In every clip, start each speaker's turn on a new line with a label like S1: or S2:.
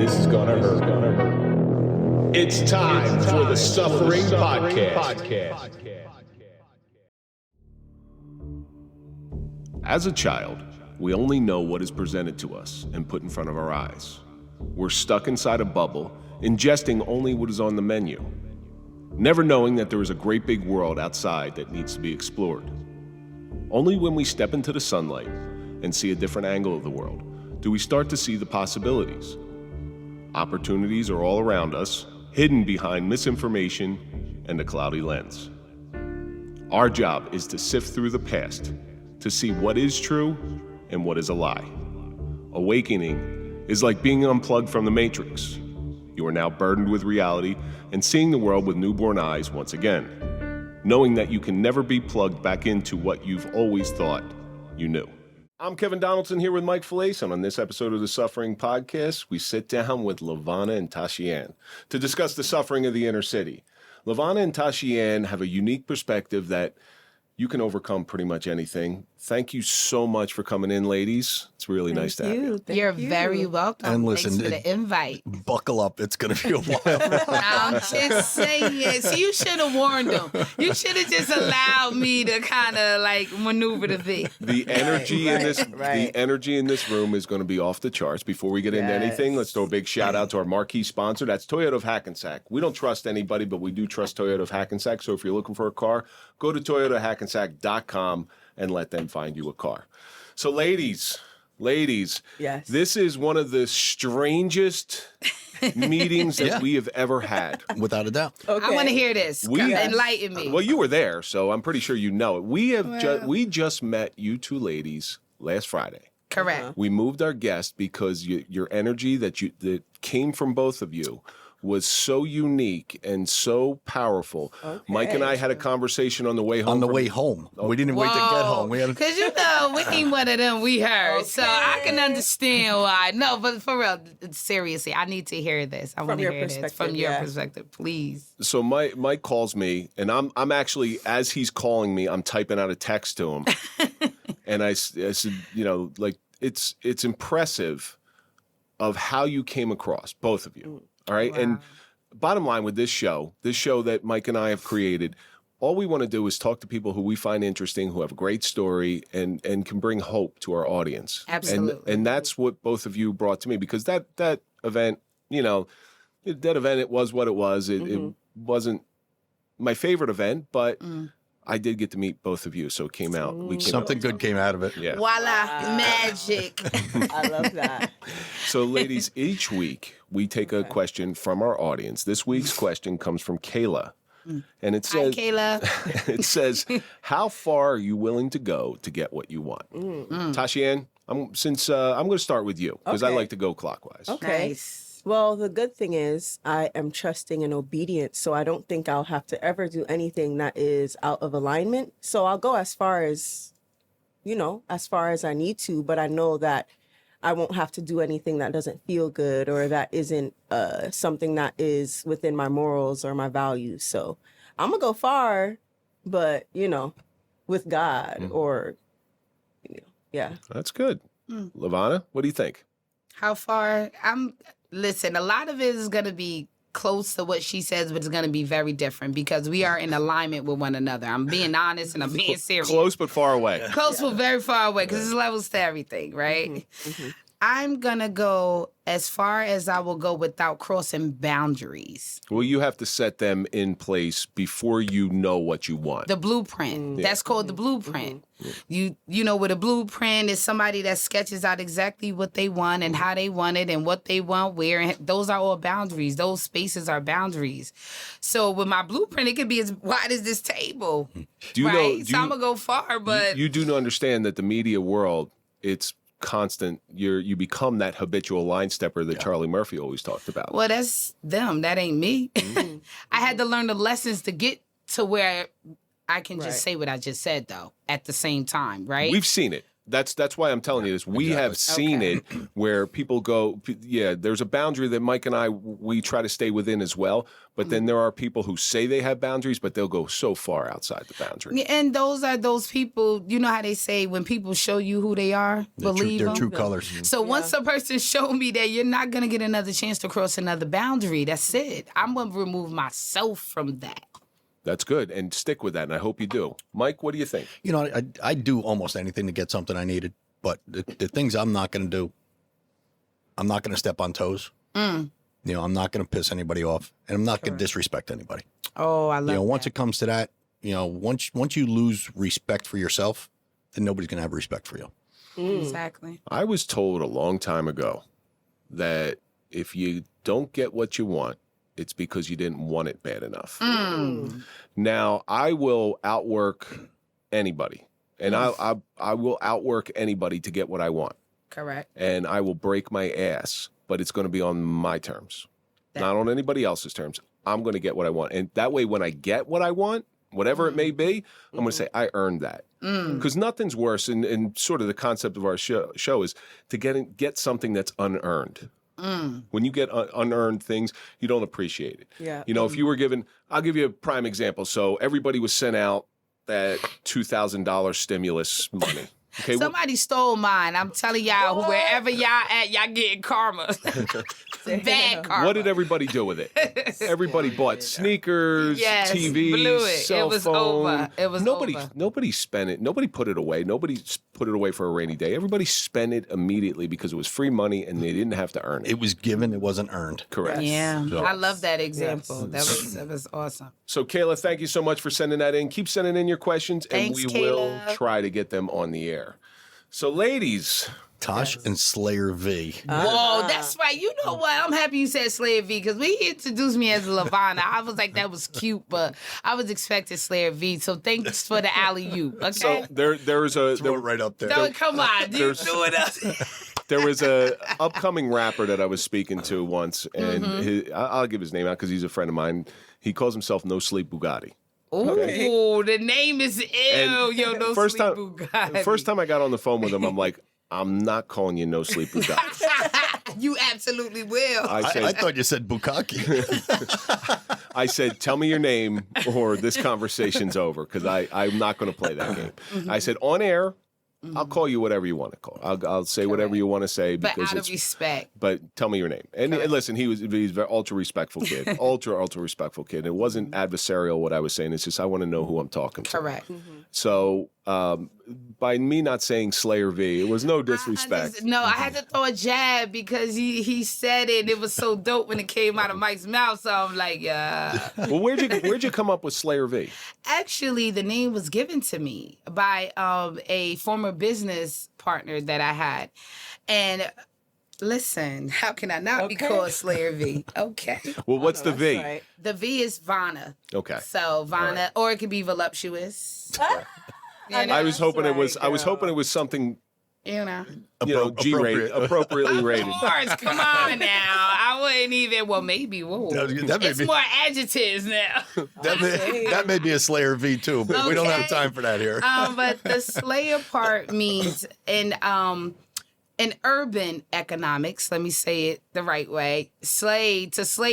S1: This is gonna hurt. It's time for the Suffering Podcast. As a child, we only know what is presented to us and put in front of our eyes. We're stuck inside a bubble, ingesting only what is on the menu, never knowing that there is a great big world outside that needs to be explored. Only when we step into the sunlight and see a different angle of the world do we start to see the possibilities. Opportunities are all around us, hidden behind misinformation and a cloudy lens. Our job is to sift through the past, to see what is true and what is a lie. Awakening is like being unplugged from the Matrix. You are now burdened with reality and seeing the world with newborn eyes once again, knowing that you can never be plugged back into what you've always thought you knew. I'm Kevin Donaldson here with Mike Failace, and on this episode of the Suffering Podcast, we sit down with Lavana and Tashiann to discuss the suffering of the inner city. Lavana and Tashiann have a unique perspective that you can overcome pretty much anything. Thank you so much for coming in, ladies. It's really nice to have you.
S2: You're very welcome.
S3: And listen,
S2: thanks for the invite.
S3: Buckle up. It's going to be a while.
S2: I'm just saying. So you should have warned them. You should have just allowed me to kind of like maneuver the thing.
S1: The energy the energy in this room is going to be off the charts. Before we get into anything, let's throw a big shout out to our marquee sponsor. That's Toyota of Hackensack. We don't trust anybody, but we do trust Toyota of Hackensack. So if you're looking for a car, go to toyotahackensack.com and let them find you a car. So ladies,
S4: yes,
S1: this is one of the strangest meetings that we have ever had.
S3: Without a doubt.
S2: Okay. I want to hear this. Enlighten me.
S1: Well, you were there, so I'm pretty sure you know it. We just met you two ladies last Friday.
S2: Correct.
S1: We moved our guest because your energy that came from both of you was so unique and so powerful. Okay. Mike and I had a conversation on the way home.
S3: We didn't wait to get home.
S2: Because we ain't one of them we heard. Okay. So I can understand why. No, but for real, seriously, I need to hear this. I want to hear this from your perspective, please.
S1: So Mike calls me, and I'm actually, as he's calling me, I'm typing out a text to him. And I said, it's impressive of how you came across, both of you. All right. Wow. And bottom line with this show that Mike and I have created, all we want to do is talk to people who we find interesting, who have a great story and can bring hope to our audience.
S2: Absolutely.
S1: And that's what both of you brought to me, because that event, it was what it was. It wasn't my favorite event, but I did get to meet both of you, so it came out.
S3: Something good came out of it.
S1: Yeah.
S2: Voila, magic.
S4: I love that.
S1: So, ladies, each week we take a question from our audience. This week's question comes from Kayla. And it says,
S2: Hi, Kayla.
S1: It says, how far are you willing to go to get what you want? Tashiann, I'm going to start with you, because I like to go clockwise.
S4: Okay.
S2: Nice.
S4: Well, the good thing is I am trusting and obedient, so I don't think I'll have to ever do anything that is out of alignment. So I'll go as far as I need to, but I know that I won't have to do anything that doesn't feel good or that isn't something that is within my morals or my values. So I'm going to go far, but, with God or, yeah.
S1: That's good. Lavana, what do you think?
S2: How far? Listen, a lot of it is going to be close to what she says, but it's going to be very different because we are in alignment with one another. I'm being honest and I'm being serious.
S1: Close but far away.
S2: Close but very far away because there's levels to everything, right? I'm going to go as far as I will go without crossing boundaries.
S1: Well, you have to set them in place before you know what you want.
S2: The blueprint. That's called the blueprint. You know, with a blueprint is somebody that sketches out exactly what they want and how they want it and what they want where. And those are all boundaries. Those spaces are boundaries. So with my blueprint, it could be as wide as this table. So I'm going to go far, but...
S1: You do understand that the media world, it's constant. You become that habitual line stepper that Charlie Murphy always talked about.
S2: Well, that's them. That ain't me. I had to learn the lessons to get to where I can just say what I just said, though, at the same time, right?
S1: We've seen it. That's why I'm telling you this. We have seen it where people go, yeah, there's a boundary that Mike and I, we try to stay within as well. But then there are people who say they have boundaries, but they'll go so far outside the boundary.
S2: Yeah, and those are those people, you know how they say when people show you who they are, believe
S3: Their
S2: them.
S3: true colors.
S2: So once a person showed me that, you're not going to get another chance to cross another boundary. That's it. I'm going to remove myself from that.
S1: That's good. And stick with that. And I hope you do. Mike, what do you think?
S3: You know, I do almost anything to get something I needed, but the things I'm not going to do, I'm not going to step on toes. You know, I'm not going to piss anybody off, and I'm not going to disrespect anybody.
S2: Oh, I love
S3: You know,
S2: that.
S3: once it comes to that, you know, once you lose respect for yourself, then nobody's going to have respect for you.
S2: Exactly.
S1: I was told a long time ago that if you don't get what you want, it's because you didn't want it bad enough. Now, I will outwork anybody, and I will outwork anybody to get what I want.
S2: Correct.
S1: And I will break my ass, but it's going to be on my terms, not on anybody else's terms. I'm going to get what I want. And that way, when I get what I want, whatever it may be, I'm going to say, I earned that. Because nothing's worse, and sort of the concept of our show is to get something that's unearned. When you get unearned things, you don't appreciate it.
S4: Yeah.
S1: You know, if you were given, I'll give you a prime example. So everybody was sent out that $2,000 stimulus money. Okay,
S2: Somebody stole mine. I'm telling y'all, wherever y'all at, y'all getting karma. Bad karma.
S1: what did everybody do with it? Everybody bought sneakers,
S2: Yes,
S1: TVs,
S2: blew it.
S1: cell
S2: It was
S1: phone.
S2: over. It was
S1: nobody,
S2: over.
S1: Nobody spent it. Nobody put it away. Nobody put it away for a rainy day. Everybody spent it immediately because it was free money and they didn't have to earn it.
S3: It was given, it wasn't earned.
S1: Correct.
S2: Yeah,
S3: So-
S2: I love that example. That was awesome.
S1: So, Kayla, thank you so much for sending that in. Keep sending in your questions, and
S2: Thanks,
S1: we will
S2: Kayla.
S1: try to get them on the air. So, ladies,
S3: Tosh and Slayer V.
S2: Whoa, that's right. You know what? I'm happy you said Slayer V because when he introduced me as Lavana, I was like, that was cute, but I was expecting Slayer V. So thanks for the alley-oop. Okay.
S1: so there's a
S3: Throw it right up there.
S2: no, come on, you do it up.
S1: there was a upcoming rapper that I was speaking to once, and I'll give his name out because he's a friend of mine. He calls himself No Sleep Bugatti.
S2: Ooh, the name is ill.
S1: And
S2: Yo, no
S1: first
S2: sleep
S1: time-
S2: Bugatti.
S1: First time I got on the phone with him, I'm like, I'm not calling you No Sleep Bugatti.
S2: You absolutely will.
S1: I said,
S3: I thought you said Bukaki.
S1: I said, tell me your name or this conversation's over because I'm not going to play that game. I said, on air, I'll call you whatever you want to call. I'll say whatever you want to say
S2: but
S1: because
S2: out of
S1: it's.
S2: respect.
S1: But tell me your name. And listen, he's a very ultra respectful kid, ultra respectful kid. It wasn't adversarial what I was saying. It's just I want to know who I'm talking to.
S2: Correct.
S1: So by me not saying Slayer V, it was no disrespect.
S2: I had to throw a jab because he said it. It was so dope when it came out of Mike's mouth. So I'm like, yeah.
S1: Well, where'd you come up with Slayer V?
S2: Actually, the name was given to me by a former business partner that I had. And listen, how can I not be called Slayer V? Okay.
S1: Well, what's the V?
S4: Right.
S2: The V is Vana.
S1: Okay.
S2: So Vana, or it could be voluptuous. You know,
S1: I was hoping it was.
S4: right,
S1: I was
S4: girl.
S1: hoping it was something.
S2: you know.
S1: G-rated, appropriately
S2: Of
S1: rated.
S2: course, come on now. I wouldn't even. Well, maybe. Whoa.
S3: That may
S2: It's
S3: be-
S2: more adjectives now.
S3: that may be a Slayer V too, but we don't have
S2: Okay.
S3: time for that here.
S2: But the Slayer part means in urban economics. Let me say it the right way. Slay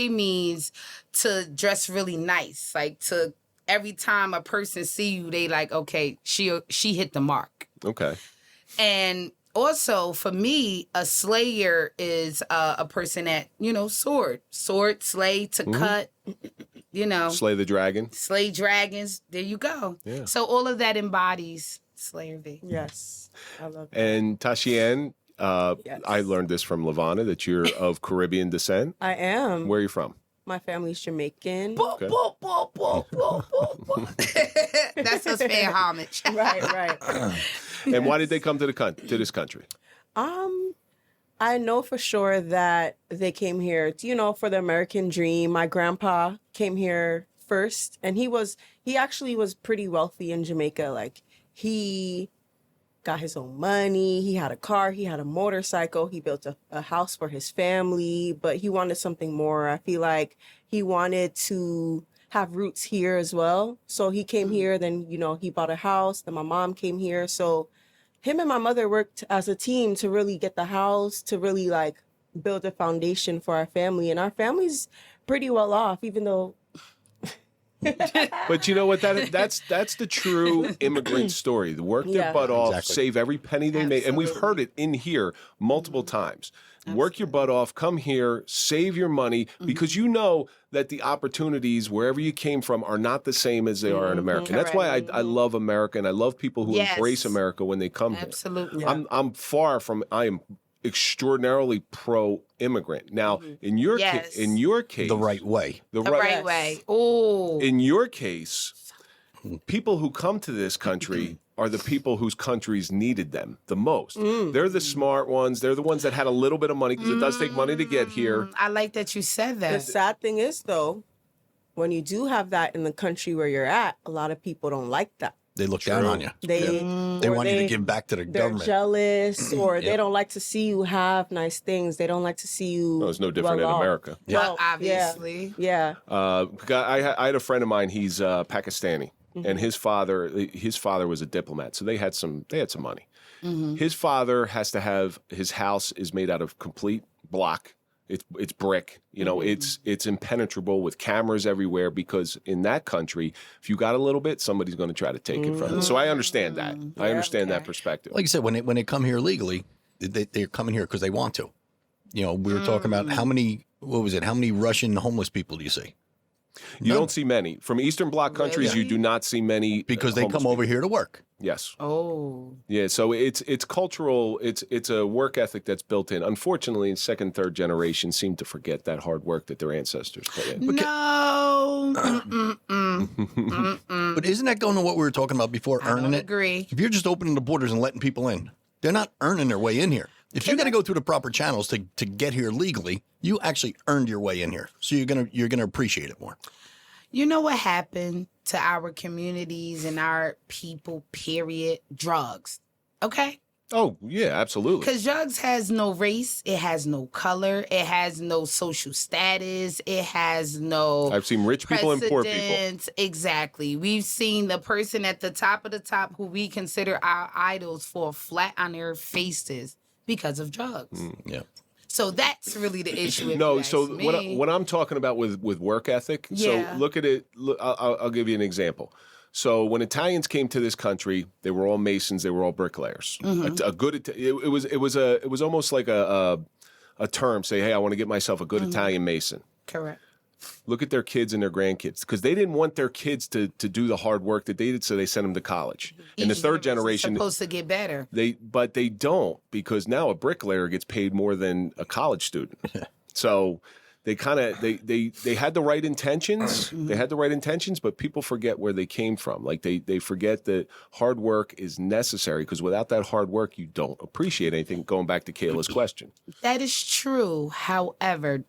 S2: means to dress really nice, like to. Every time a person see you, they like, okay, she hit the mark.
S1: Okay.
S2: And also for me, a slayer is a person that, sword, slay to cut,
S1: Slay the dragon.
S2: slay dragons. There you go.
S1: Yeah.
S2: So all of that embodies Slayer V.
S4: Yes. I love that.
S1: And Tashiann,
S4: Yes.
S1: I learned this from Lavana that you're of Caribbean descent.
S4: I am.
S1: Where are you from?
S4: My family's Jamaican.
S1: Okay.
S2: That's us paying homage.
S4: Right.
S1: And why did they come to this country?
S4: I know for sure that they came here, for the American dream. My grandpa came here first, and he actually was pretty wealthy in Jamaica. Like, he got his own money. He had a car. He had a motorcycle. He built a house for his family, but he wanted something more. I feel like he wanted to have roots here as well. So he came here, then, he bought a house. Then my mom came here. So him and my mother worked as a team to really get the house, to really like build a foundation for our family. And our family's pretty well off, even though.
S1: But you know what? That's the true immigrant story. Work their butt off,
S3: Exactly.
S1: save every penny they make. And we've heard it in here multiple times. Work your butt off, come here, save your money, because you know that the opportunities wherever you came from are not the same as they are in America. And that's why I love America, and I love people who embrace America when they come here.
S2: Absolutely.
S1: I'm far from, I am extraordinarily pro-immigrant. Now, in your case,
S3: The right way.
S2: The right way. Oh.
S1: in your case, people who come to this country are the people whose countries needed them the most. They're the smart ones. They're the ones that had a little bit of money, because it does take money to get here.
S2: I like that you said
S4: The
S2: that.
S4: sad thing is, though, when you do have that in the country where you're at, a lot of people don't like that.
S3: They look down on you.
S4: They or
S3: want you to give back to the
S4: they're
S3: government.
S4: jealous, or they don't like to see you have nice things. They don't like to see you.
S1: No, it's no different
S4: well
S1: in
S4: off.
S1: America.
S2: Well, obviously.
S4: Yeah.
S1: I had a friend of mine. He's Pakistani, and his father was a diplomat, so they had some money. His father has to have his house is made out of complete block. It's brick. You know, it's impenetrable with cameras everywhere, because in that country, if you got a little bit, somebody's going to try to take it from you. So I understand that. I understand that perspective.
S3: Like I said, when they come here legally, they're coming here because they want to. You know, we were talking about how many Russian homeless people do you see?
S1: You don't see many. From Eastern Bloc countries, you do not see many.
S3: Because they
S1: homeless
S3: come over
S1: people.
S3: here to work.
S1: Yes.
S2: Oh.
S1: Yeah, so it's cultural. It's a work ethic that's built in. Unfortunately, second, third generation seem to forget that hard work that their ancestors put in.
S2: No.
S3: But isn't that going to what we were talking about before,
S2: I
S3: earning
S2: don't
S3: it?
S2: agree.
S3: If you're just opening the borders and letting people in, they're not earning their way in here. If you got to go through the proper channels to get here legally, you actually earned your way in here. So you're gonna appreciate it more.
S2: You know what happened to our communities and our people, period? Drugs. Okay?
S1: Oh, yeah, absolutely.
S2: Because drugs has no race, it has no color, it has no social status, it has no
S1: I've seen rich people and poor people.
S2: precedence. Exactly. We've seen the person at the top of the top who we consider our idols fall flat on their faces because of drugs.
S3: Yeah.
S2: So that's really the issue.
S1: No, so what I'm talking about with work ethic,
S2: Yeah.
S1: so look at it, I'll give you an example. So when Italians came to this country, they were all masons, they were all bricklayers. A good, it was almost like a term, say, hey, I want to get myself a good Italian mason.
S2: Correct.
S1: Look at their kids and their grandkids, because they didn't want their kids to do the hard work that they did, so they sent them to college. In the third generation,
S2: supposed to get better.
S1: but they don't, because now a bricklayer gets paid more than a college student. So they kind of they had the right intentions. They had the right intentions, but people forget where they came from. Like they forget that hard work is necessary, because without that hard work, you don't appreciate anything. Going back to Kayla's question.
S2: That is true. However,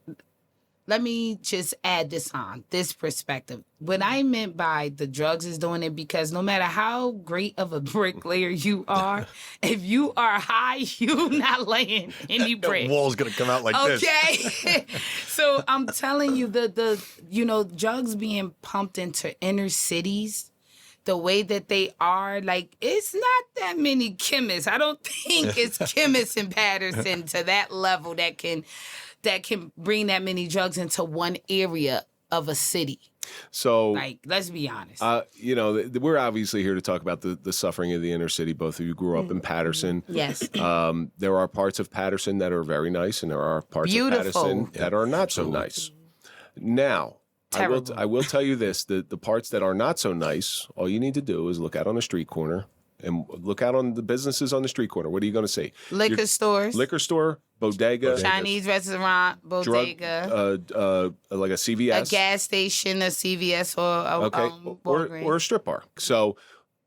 S2: let me just add this perspective. What I meant by the drugs is doing it because no matter how great of a bricklayer you are, if you are high, you're not laying any brick.
S3: The wall's gonna come out like this.
S2: Okay. So I'm telling you, the drugs being pumped into inner cities, the way that they are, like, it's not that many chemists. I don't think it's chemists in Paterson to that level that can bring that many drugs into one area of a city.
S1: So,
S2: like, let's be honest.
S1: We're obviously here to talk about the suffering of the inner city. Both of you grew up in Paterson.
S2: Yes.
S1: There are parts of Paterson that are very nice, and there are parts of Paterson that are not so nice. Now, I will tell you this: the parts that are not so nice, all you need to do is look out on a street corner and look out on the businesses on the street corner. What are you going to see?
S2: Liquor stores.
S1: Liquor store, bodega.
S2: Chinese restaurant, bodega.
S1: Like a CVS.
S2: A gas station, a CVS,
S1: or a strip bar. So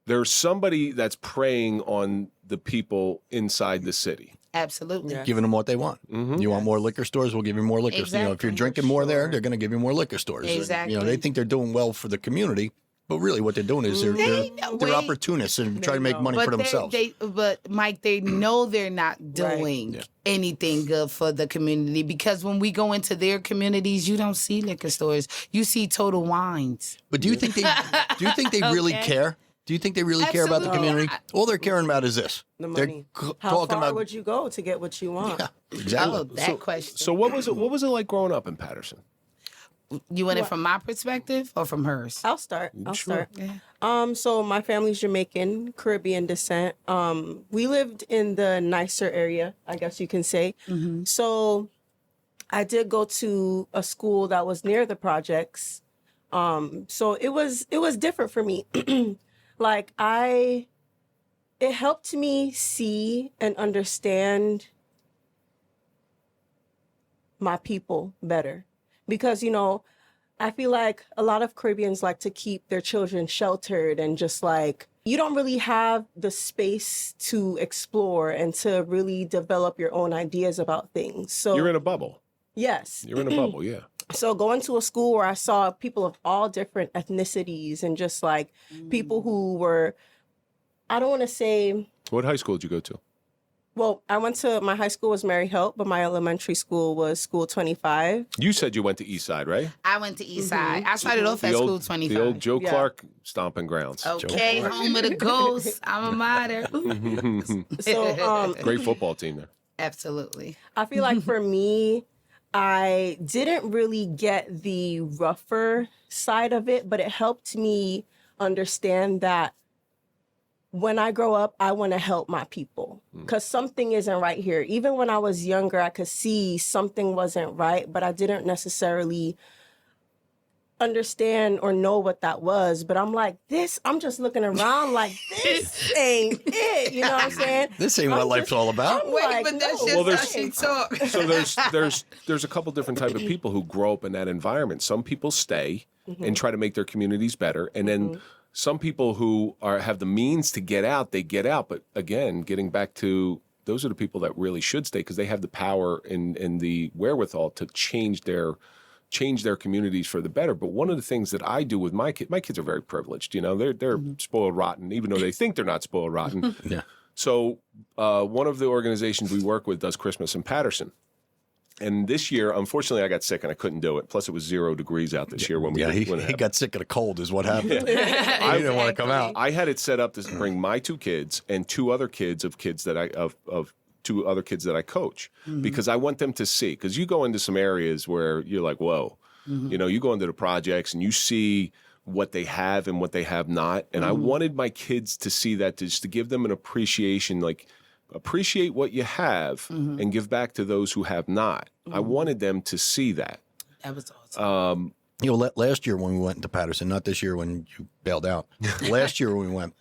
S1: there's somebody that's preying on the people inside the city.
S2: Absolutely.
S3: Giving them what they want. You want more liquor stores, we'll give you more liquor.
S2: Exactly.
S3: If you're drinking more there, they're going to give you more liquor stores.
S2: Exactly.
S3: They think they're doing well for the community, but really what they're doing is they're opportunists and trying to make money for themselves.
S2: But Mike, they know they're not doing anything good for the community, because when we go into their communities, you don't see liquor stores. You see Total Wines.
S3: But do you think they really care? Do you think they really care about the
S2: Absolutely.
S3: community? All they're caring about is this.
S4: The
S3: They're
S4: money.
S3: talking
S4: How far
S3: about
S4: would you go to get what you want?
S3: Yeah, exactly.
S2: Oh, that question.
S1: So what was it like growing up in Paterson?
S2: You want it from my perspective or from hers?
S4: I'll start.
S1: Sure.
S4: So my family's Jamaican, Caribbean descent. We lived in the nicer area, I guess you can say. So I did go to a school that was near the projects. So it was different for me. Like it helped me see and understand my people better. Because, you know, I feel like a lot of Caribbeans like to keep their children sheltered and just like, you don't really have the space to explore and to really develop your own ideas about things. So
S1: You're in a bubble.
S4: yes.
S1: You're in a bubble, yeah.
S4: So going to a school where I saw people of all different ethnicities and just like people who were, I don't want to say,
S1: What high school did you go to?
S4: well, my high school was Mary Hope, but my elementary school was School 25.
S1: You said you went to East Side, right?
S2: I went to East Side. I started off at
S1: The
S2: School
S1: old,
S2: 25.
S1: the old Joe
S4: Yeah.
S1: Clark stomping grounds.
S2: Okay, home of the ghosts. I'm a mater.
S4: So
S1: Great football team there.
S2: Absolutely.
S4: I feel like for me, I didn't really get the rougher side of it, but it helped me understand that when I grow up, I want to help my people because something isn't right here. Even when I was younger, I could see something wasn't right, but I didn't necessarily understand or know what that was. But I'm like, I'm just looking around like, this ain't it. You know what I'm saying?
S3: This ain't what life's all about.
S4: I'm
S2: Wait,
S4: like,
S2: but that's
S4: no,
S2: just
S1: Well,
S2: how
S1: there's-
S2: she talk.
S1: So there's a couple different type of people who grow up in that environment. Some people stay and try to make their communities better, and then some people who have the means to get out, they get out. But again, getting back to those are the people that really should stay because they have the power and the wherewithal to change their communities for the better. But one of the things that I do with my kids are very privileged. You know, they're spoiled rotten, even though they think they're not spoiled rotten.
S3: Yeah.
S1: So one of the organizations we work with does Christmas in Paterson. And this year, unfortunately, I got sick and I couldn't do it. Plus, it was 0 degrees out this year when we
S3: Yeah,
S1: when it
S3: he
S1: happened.
S3: got sick of the cold is what happened. He didn't want to come out.
S1: I had it set up to bring my 2 kids and 2 other kids of 2 other kids that I coach because I want them to see. Because you go into some areas where you're like, whoa, you know, you go into the projects and you see what they have and what they have not. And I wanted my kids to see that, just to give them an appreciation, like appreciate what you have and give back to those who have not. I wanted them to see that.
S2: That was awesome.
S3: You know, last year when we went into Paterson, not this year when you bailed out. Last year when we went,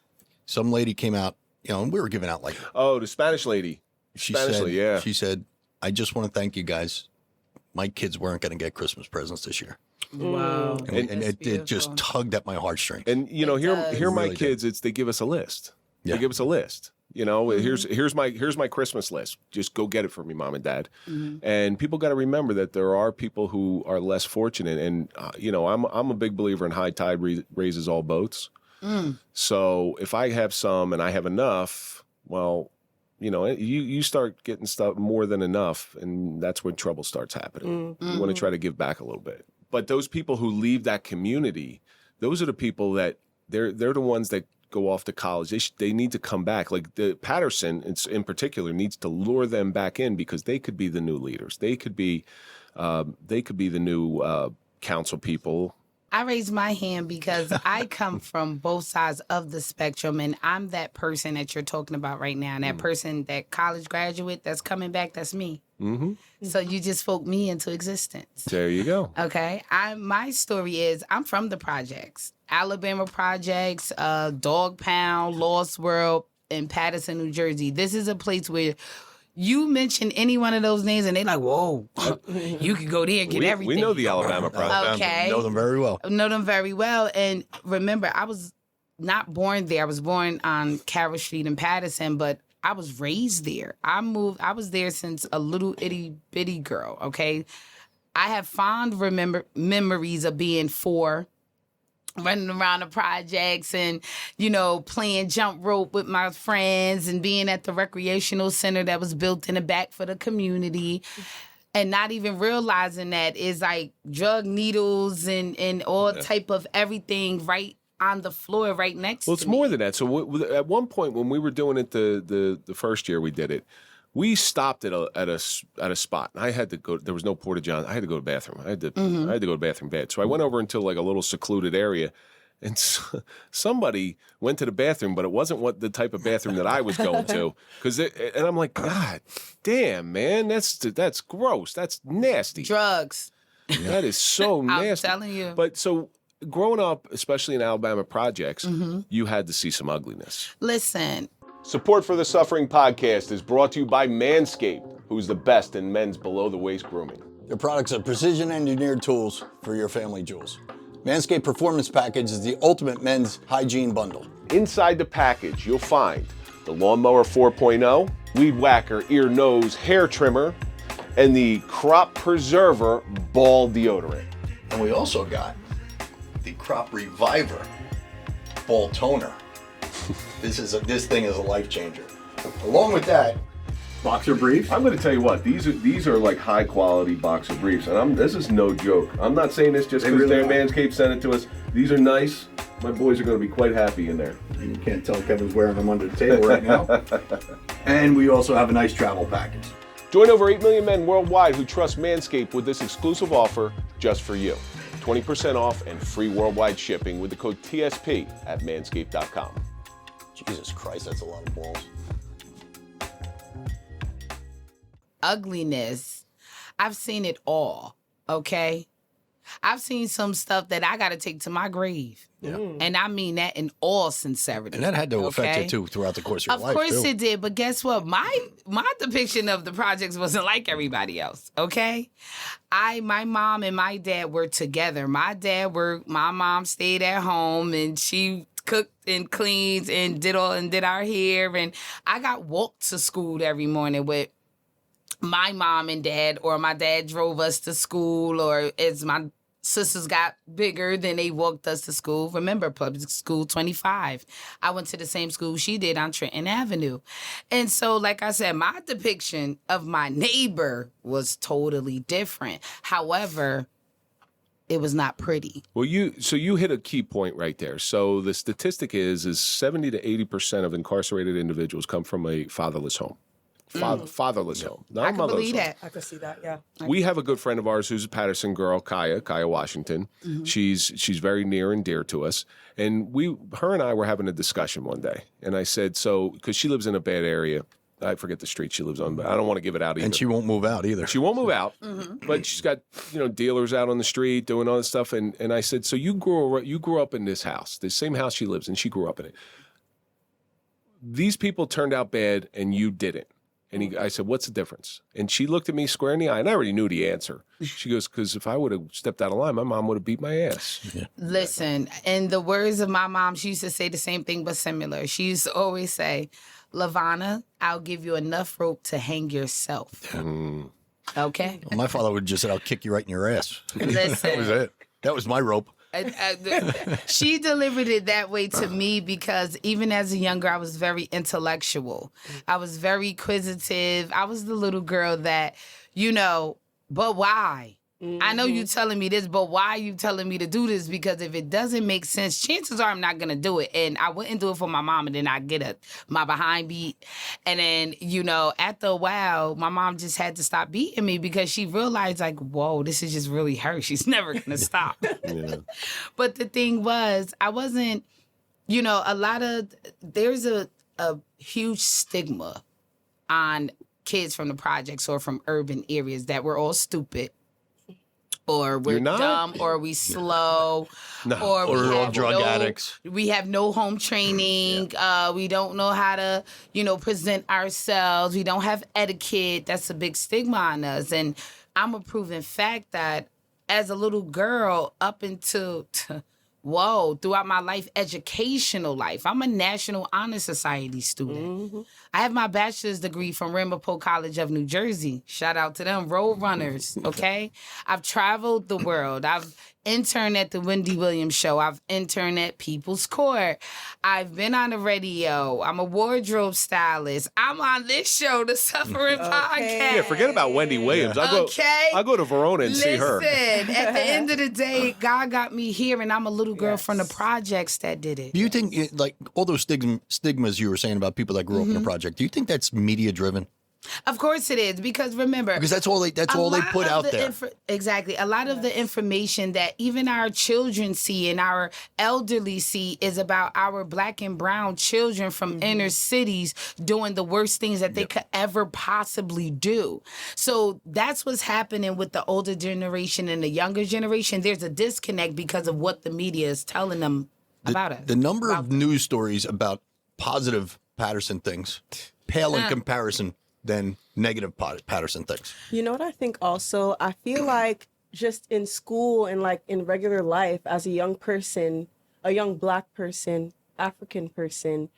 S3: some lady came out, you know, and we were giving out like,
S1: Oh, the Spanish lady.
S3: she
S1: Spanish
S3: said,
S1: lady, yeah.
S3: she said, I just want to thank you guys. My kids weren't going to get Christmas presents this year.
S2: Wow.
S3: And,
S2: That's
S3: it just
S2: beautiful.
S3: tugged at my heartstrings.
S1: And you know,
S2: It
S1: here
S2: does.
S1: my
S3: Really
S1: kids, they give us a list.
S3: Yeah.
S1: They give us a list. You know, here's my Christmas list. Just go get it for me, Mom and Dad. And people got to remember that there are people who are less fortunate. And you know, I'm a big believer in high tide raises all boats. So if I have some and I have enough, well, you know, you start getting stuff more than enough, and that's when trouble starts happening. You want to try to give back a little bit. But those people who leave that community, those are the people that they're the ones that go off to college. They need to come back. Like the Paterson in particular needs to lure them back in because they could be the new leaders. They could be the new council people.
S2: I raised my hand because I come from both sides of the spectrum, and I'm that person that you're talking about right now. And that person, that college graduate that's coming back, that's me. So you just spoke me into existence.
S1: There you go.
S2: Okay. My story is I'm from the projects. Alabama projects, Dog Pound, Lost World, and Paterson, New Jersey. This is a place where you mention any one of those names and they like, whoa, you could go there and get everything.
S1: We know the Alabama project.
S2: Okay.
S3: Know them very well.
S2: Know them very well. And remember, I was not born there. I was born on Carroll Street in Paterson, but I was raised there. I was there since a little itty bitty girl, okay? I have fond memories of being 4, running around the projects and, you know, playing jump rope with my friends and being at the recreational center that was built in the back for the community. And not even realizing that is like drug needles and all type of everything right on the floor right next
S1: Well,
S2: to
S1: it's
S2: me.
S1: more than that. So at one point when we were doing it, the first year we did it, we stopped at a spot. I had to go. There was no porta john. I had to go to the bathroom. I had to go to the bathroom bad. So I went over into like a little secluded area, and somebody went to the bathroom, but it wasn't the type of bathroom that I was going to. And I'm like, God damn, man, that's gross. That's nasty.
S2: Drugs.
S1: That is so nasty.
S2: I'm telling you.
S1: But so growing up, especially in Alabama projects, you had to see some ugliness.
S2: Listen.
S1: Support for the Suffering Podcast is brought to you by Manscaped, who's the best in men's below-the-waist grooming.
S3: Their products are precision-engineered tools for your family jewels. Manscaped Performance Package is the ultimate men's hygiene bundle.
S1: Inside the package, you'll find the Lawnmower 4.0, Weed Whacker Ear, Nose, Hair Trimmer, and the Crop Preserver Ball Deodorant.
S3: And we also got the Crop Reviver Ball Toner. This thing is a life changer. Along with that, boxer briefs.
S1: I'm going to tell you what, these are like high quality boxer briefs, and this is no joke. I'm not saying this just because
S3: really
S1: Manscaped sent it to us. These are nice. My boys are going to be quite happy in there.
S3: You can't tell Kevin's wearing them under the table right now. And we also have a nice travel package.
S1: Join over 8 million men worldwide who trust Manscaped with this exclusive offer just for you. 20% off and free worldwide shipping with the code TSP at manscaped.com.
S3: Jesus Christ, that's a lot of balls.
S2: Ugliness. I've seen it all, okay? I've seen some stuff that I got to take to my grave.
S3: Yeah.
S2: And I mean that in all sincerity.
S3: And that had to affect
S2: okay?
S3: you, too, throughout the course of your life,
S2: Of course
S3: too.
S2: it did, but guess what? My depiction of the projects wasn't like everybody else, okay? My mom and my dad were together. My mom stayed at home, and she cooked and cleaned and did our hair, and I got walked to school every morning with my mom and dad, or my dad drove us to school, or as my sisters got bigger, then they walked us to school. Remember, public school 25. I went to the same school she did on Trenton Avenue. And so, like I said, my depiction of my neighbor was totally different. However, it was not pretty.
S1: Well, you hit a key point right there. So the statistic is 70 to 80% of incarcerated individuals come from a fatherless home. Fatherless home, not
S2: I
S1: a
S2: can
S1: motherless
S2: believe
S1: home.
S2: that.
S4: I could see that, yeah.
S1: We have a good friend of ours who's a Paterson girl, Kaya Washington. She's very near and dear to us. And her and I were having a discussion one day. And I said, because she lives in a bad area. I forget the street she lives on, but I don't want to give it out either.
S3: And she won't move out either.
S1: She won't move out, but she's got dealers out on the street doing all this stuff. And I said, so you grew up in this house, the same house she lives in. She grew up in it. These people turned out bad, and you didn't. And I said, what's the difference? And she looked at me square in the eye, and I already knew the answer. She goes, because if I would have stepped out of line, my mom would have beat my ass.
S3: Yeah.
S2: Listen, in the words of my mom, she used to say the same thing but similar. She used to always say, Lavana, I'll give you enough rope to hang yourself. Okay?
S3: Well, my father would just say, I'll kick you right in your ass.
S2: Listen.
S3: That was it. That was my rope.
S2: She delivered it that way to me because even as a young girl, I was very intellectual. I was very inquisitive. I was the little girl that, but why? I know you telling me this, but why are you telling me to do this? Because if it doesn't make sense, chances are I'm not going to do it. And I wouldn't do it for my mom, and then I get my behind beat. And then, after a while, my mom just had to stop beating me because she realized, like, whoa, this is just really her. She's never going to stop.
S1: Yeah.
S2: But the thing was, I wasn't, there's a huge stigma on kids from the projects or from urban areas that we're all stupid. Or we're dumb, or we slow, or
S3: we're all drug addicts.
S2: We have no home training. We don't know how to, present ourselves. We don't have etiquette. That's a big stigma on us. And I'm a proven fact that as a little girl, up until throughout my life, educational life, I'm a National Honor Society student. I have my bachelor's degree from Ramapo College of New Jersey. Shout out to them, Road Runners, okay? I've traveled the world. I've interned at the Wendy Williams show. I've interned at People's Court. I've been on the radio. I'm a wardrobe stylist. I'm on this show, the Suffering Podcast.
S1: Yeah, forget about Wendy Williams. I go to Verona and see her.
S2: Listen, at the end of the day, God got me here, and I'm a little girl from the projects that did it.
S3: Do you think, like, all those stigmas you were saying about people that grew up in a project, do you think that's media driven?
S2: Of course it is, because remember,
S3: Because that's all they put out there.
S2: Exactly. A lot of the information that even our children see and our elderly see is about our black and brown children from inner cities doing the worst things that they could ever possibly do. So that's what's happening with the older generation and the younger generation. There's a disconnect because of what the media is telling them about it.
S3: The number of news stories about positive Paterson things pale in comparison than negative Paterson things.
S4: You know what I think also? I feel like just in school and like in regular life as a young person, a young black person, African person,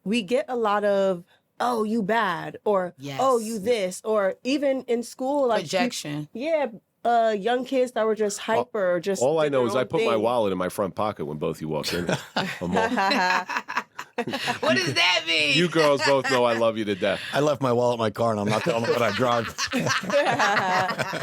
S4: we get a lot of, oh, you bad, or oh, you this, or even in school, like
S2: projection.
S4: Young kids that were just hyper, just
S1: all I
S4: did
S1: know
S4: their
S1: is I
S4: own
S1: put my
S4: thing.
S1: wallet in my front pocket when both you walked in.
S2: What does that mean?
S1: You girls both know I love you to death.
S3: I left my wallet in my car, and I'm not telling them what I drive.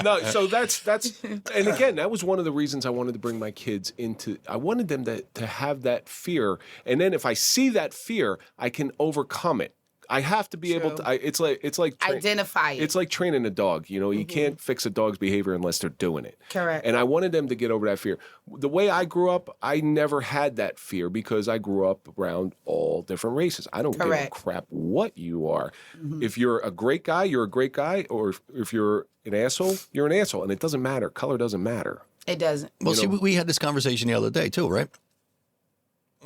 S1: No, so that's and again, that was one of the reasons I wanted to bring my kids into. I wanted them to have that fear, and then if I see that fear, I can overcome it. I have to be able to. It's like
S2: identify it.
S1: It's like training a dog. You know, you can't fix a dog's behavior unless they're doing it.
S2: Correct.
S1: And I wanted them to get over that fear. The way I grew up, I never had that fear because I grew up around all different races. I don't give a crap what you are. If you're a great guy, you're a great guy, or if you're an asshole, you're an asshole, and it doesn't matter. Color doesn't matter.
S2: It doesn't.
S3: Well, see, we had this conversation the other day too, right?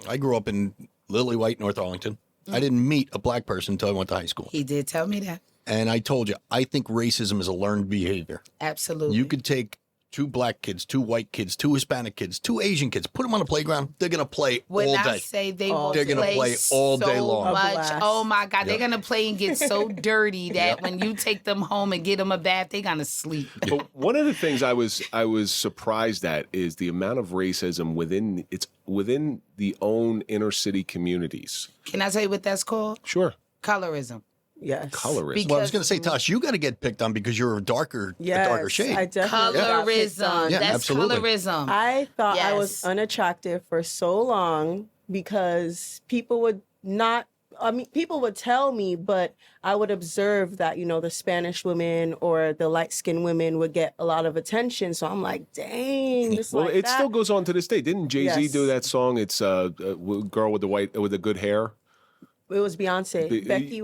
S3: I grew up in Lily White, North Arlington. I didn't meet a black person until I went to high school.
S2: He did tell me that.
S3: And I told you, I think racism is a learned behavior.
S2: Absolutely.
S3: You could take 2 black kids, 2 white kids, 2 Hispanic kids, 2 Asian kids, put them on a playground. They're going to play all day.
S2: I say they will
S3: they're gonna play all day long.
S2: Much. Oh my God, they're gonna play and get so dirty that when you take them home and get them a bath, they're gonna sleep.
S1: But one of the things I was surprised at is the amount of racism within the own inner city communities.
S2: Can I tell you what that's called?
S1: Sure.
S2: Colorism.
S4: Yes.
S1: Colorism.
S3: Well, I was going to say, Tosh, you got to get picked on because you're a darker shade.
S4: I definitely got picked on.
S3: Yeah,
S2: That's
S3: absolutely.
S2: colorism.
S4: I thought I
S2: Yes.
S4: was unattractive for so long because people would tell me, but I would observe that, the Spanish women or the light-skinned women would get a lot of attention. So I'm like, dang, this
S1: Well,
S4: like
S1: it
S4: that.
S1: still goes on to this day. Didn't Jay-Z
S4: Yes.
S1: do that song? It's girl with the good hair.
S4: It was Beyonce. Becky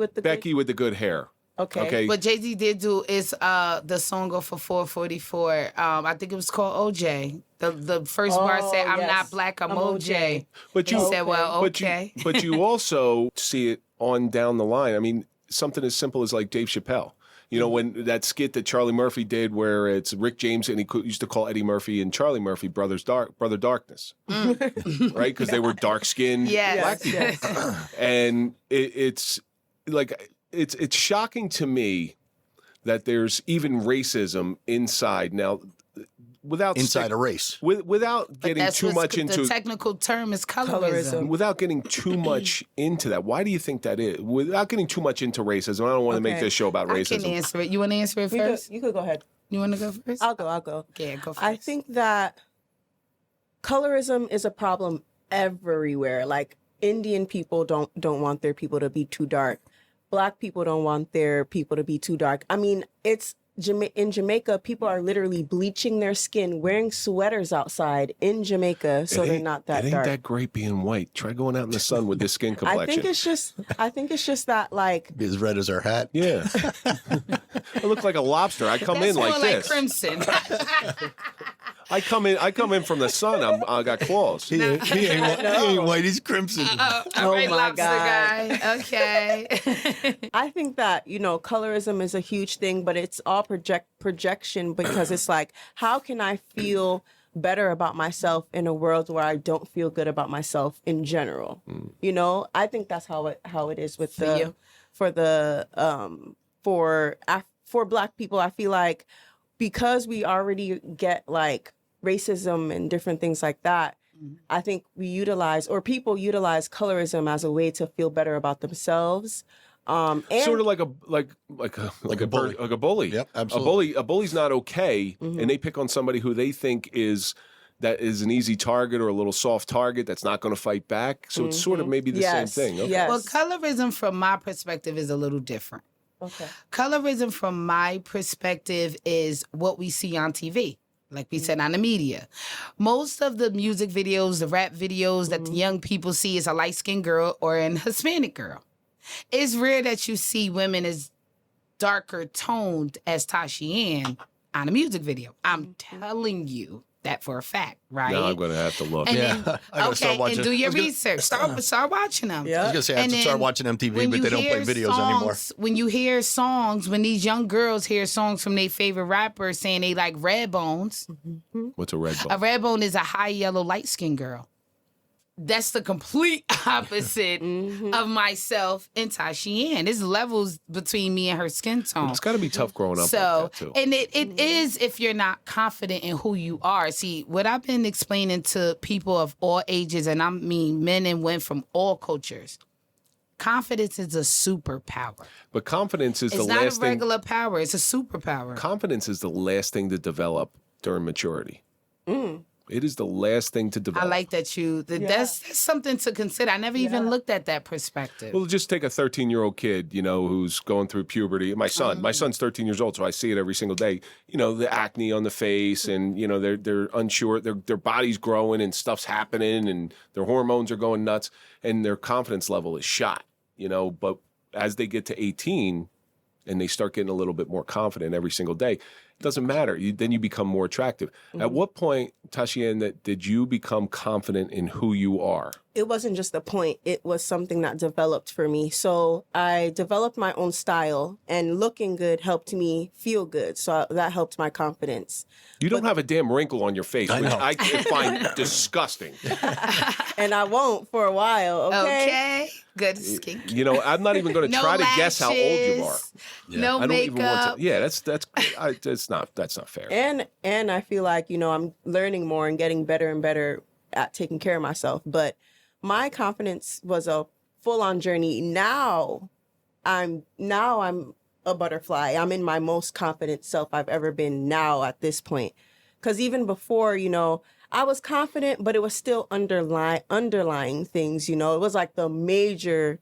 S4: with the
S1: good hair.
S4: Okay.
S2: What Jay-Z did do is the song off of 444. I think it was called OJ. The first bar said, "I'm not black, I'm OJ."
S1: But you
S2: He said, "Well, okay."
S1: But you also see it on down the line. I mean, something as simple as like Dave Chappelle. When that skit that Charlie Murphy did where it's Rick James and he used to call Eddie Murphy and Charlie Murphy Brother Darkness, right? Because they were dark-skinned black people.
S4: Yes.
S1: And it's like, it's shocking to me that there's even racism inside. Now, without
S3: Inside a race.
S1: without getting too much into
S2: the technical term is colorism.
S1: without getting too much into that, why do you think that is? Without getting too much into racism, I don't want to make this show about
S2: I
S1: racism.
S2: can answer it. You want to answer it first?
S4: You could go ahead.
S2: You want to go first?
S4: I'll go.
S2: Yeah, go first.
S4: I think that colorism is a problem everywhere. Like Indian people don't want their people to be too dark. Black people don't want their people to be too dark. I mean, in Jamaica, people are literally bleaching their skin, wearing sweaters outside in Jamaica, so they're not that
S1: It ain't
S4: dark.
S1: that great being white. Try going out in the sun with this skin complexion.
S4: I think it's just that like
S3: Be as red as her hat.
S1: Yeah. I look like a lobster. I come
S2: That's
S1: in like
S2: more
S1: this.
S2: like crimson.
S1: I come in from the sun. I got claws.
S3: He ain't white, he's crimson.
S2: All right,
S4: my
S2: lobster
S4: God.
S2: guy. Okay.
S4: I think that, colorism is a huge thing, but it's all projection because it's like, how can I feel better about myself in a world where I don't feel good about myself in general? I think that's how it is with for Black people. I feel like because we already get like racism and different things like that, I think people utilize colorism as a way to feel better about themselves. And
S1: Sort of like a
S3: bully.
S1: like a bully.
S3: Yep, absolutely.
S1: A bully's not okay, and they pick on somebody who they think is an easy target or a little soft target that's not going to fight back. So it's sort of maybe the same thing. Okay.
S4: Yes.
S2: Well, colorism from my perspective is a little different.
S4: Okay.
S2: Colorism from my perspective is what we see on TV. Like we said, on the media. Most of the music videos, the rap videos that the young people see is a light-skinned girl or an Hispanic girl. It's rare that you see women as darker toned as Tashiann on a music video. I'm telling you that for a fact, right?
S1: Now I'm going to have to look.
S2: And
S3: Yeah.
S2: then,
S3: I gotta start watching.
S2: and do your
S3: I was gonna-
S2: research. Start watching them.
S4: Yeah.
S3: I was gonna say I have
S2: And
S3: to start
S2: then
S3: watching MTV,
S2: when
S3: but
S2: you
S3: they don't play
S2: hear
S3: videos anymore.
S2: When you hear songs, when these young girls hear songs from their favorite rapper saying they like Redbones,
S1: What's a red
S2: a
S1: bone?
S2: Redbone is a high yellow light skinned girl. That's the complete opposite of myself and Tashiann. There's levels between me and her skin tone.
S1: It's got to be tough growing up
S2: So,
S1: like that, too.
S2: and it is if you're not confident in who you are. See, what I've been explaining to people of all ages, and I mean men and women from all cultures, confidence is a superpower.
S1: But confidence is
S2: It's
S1: the
S2: not a
S1: last thing.
S2: regular power. It's a superpower.
S1: Confidence is the last thing to develop during maturity. It is the last thing to
S2: I
S1: develop.
S2: like that that's something to consider. I never even looked at that perspective.
S1: Well, just take a 13-year-old kid, who's going through puberty. My son's 13 years old, so I see it every single day. The acne on the face, and they're unsure. Their body's growing, and stuff's happening, and their hormones are going nuts, and their confidence level is shot. But as they get to 18, and they start getting a little bit more confident every single day, it doesn't matter. Then you become more attractive. At what point, Tashiann, did you become confident in who you are?
S4: It wasn't just a point. It was something that developed for me. So I developed my own style, and looking good helped me feel good. So that helped my confidence.
S1: You don't have a damn wrinkle on your face, which
S3: know.
S1: I find disgusting.
S4: And I won't for a while, okay?
S2: Okay. Good skin.
S1: I'm not even going to
S2: No
S1: try to guess how old you are.
S2: lashes, No
S1: I don't
S2: makeup.
S1: even want to. Yeah, that's not fair.
S4: And I feel like, I'm learning more and getting better and better at taking care of myself. But my confidence was a full-on journey. Now I'm a butterfly. I'm in my most confident self I've ever been now at this point. Because even before, I was confident, but it was still underlying things, It was like the major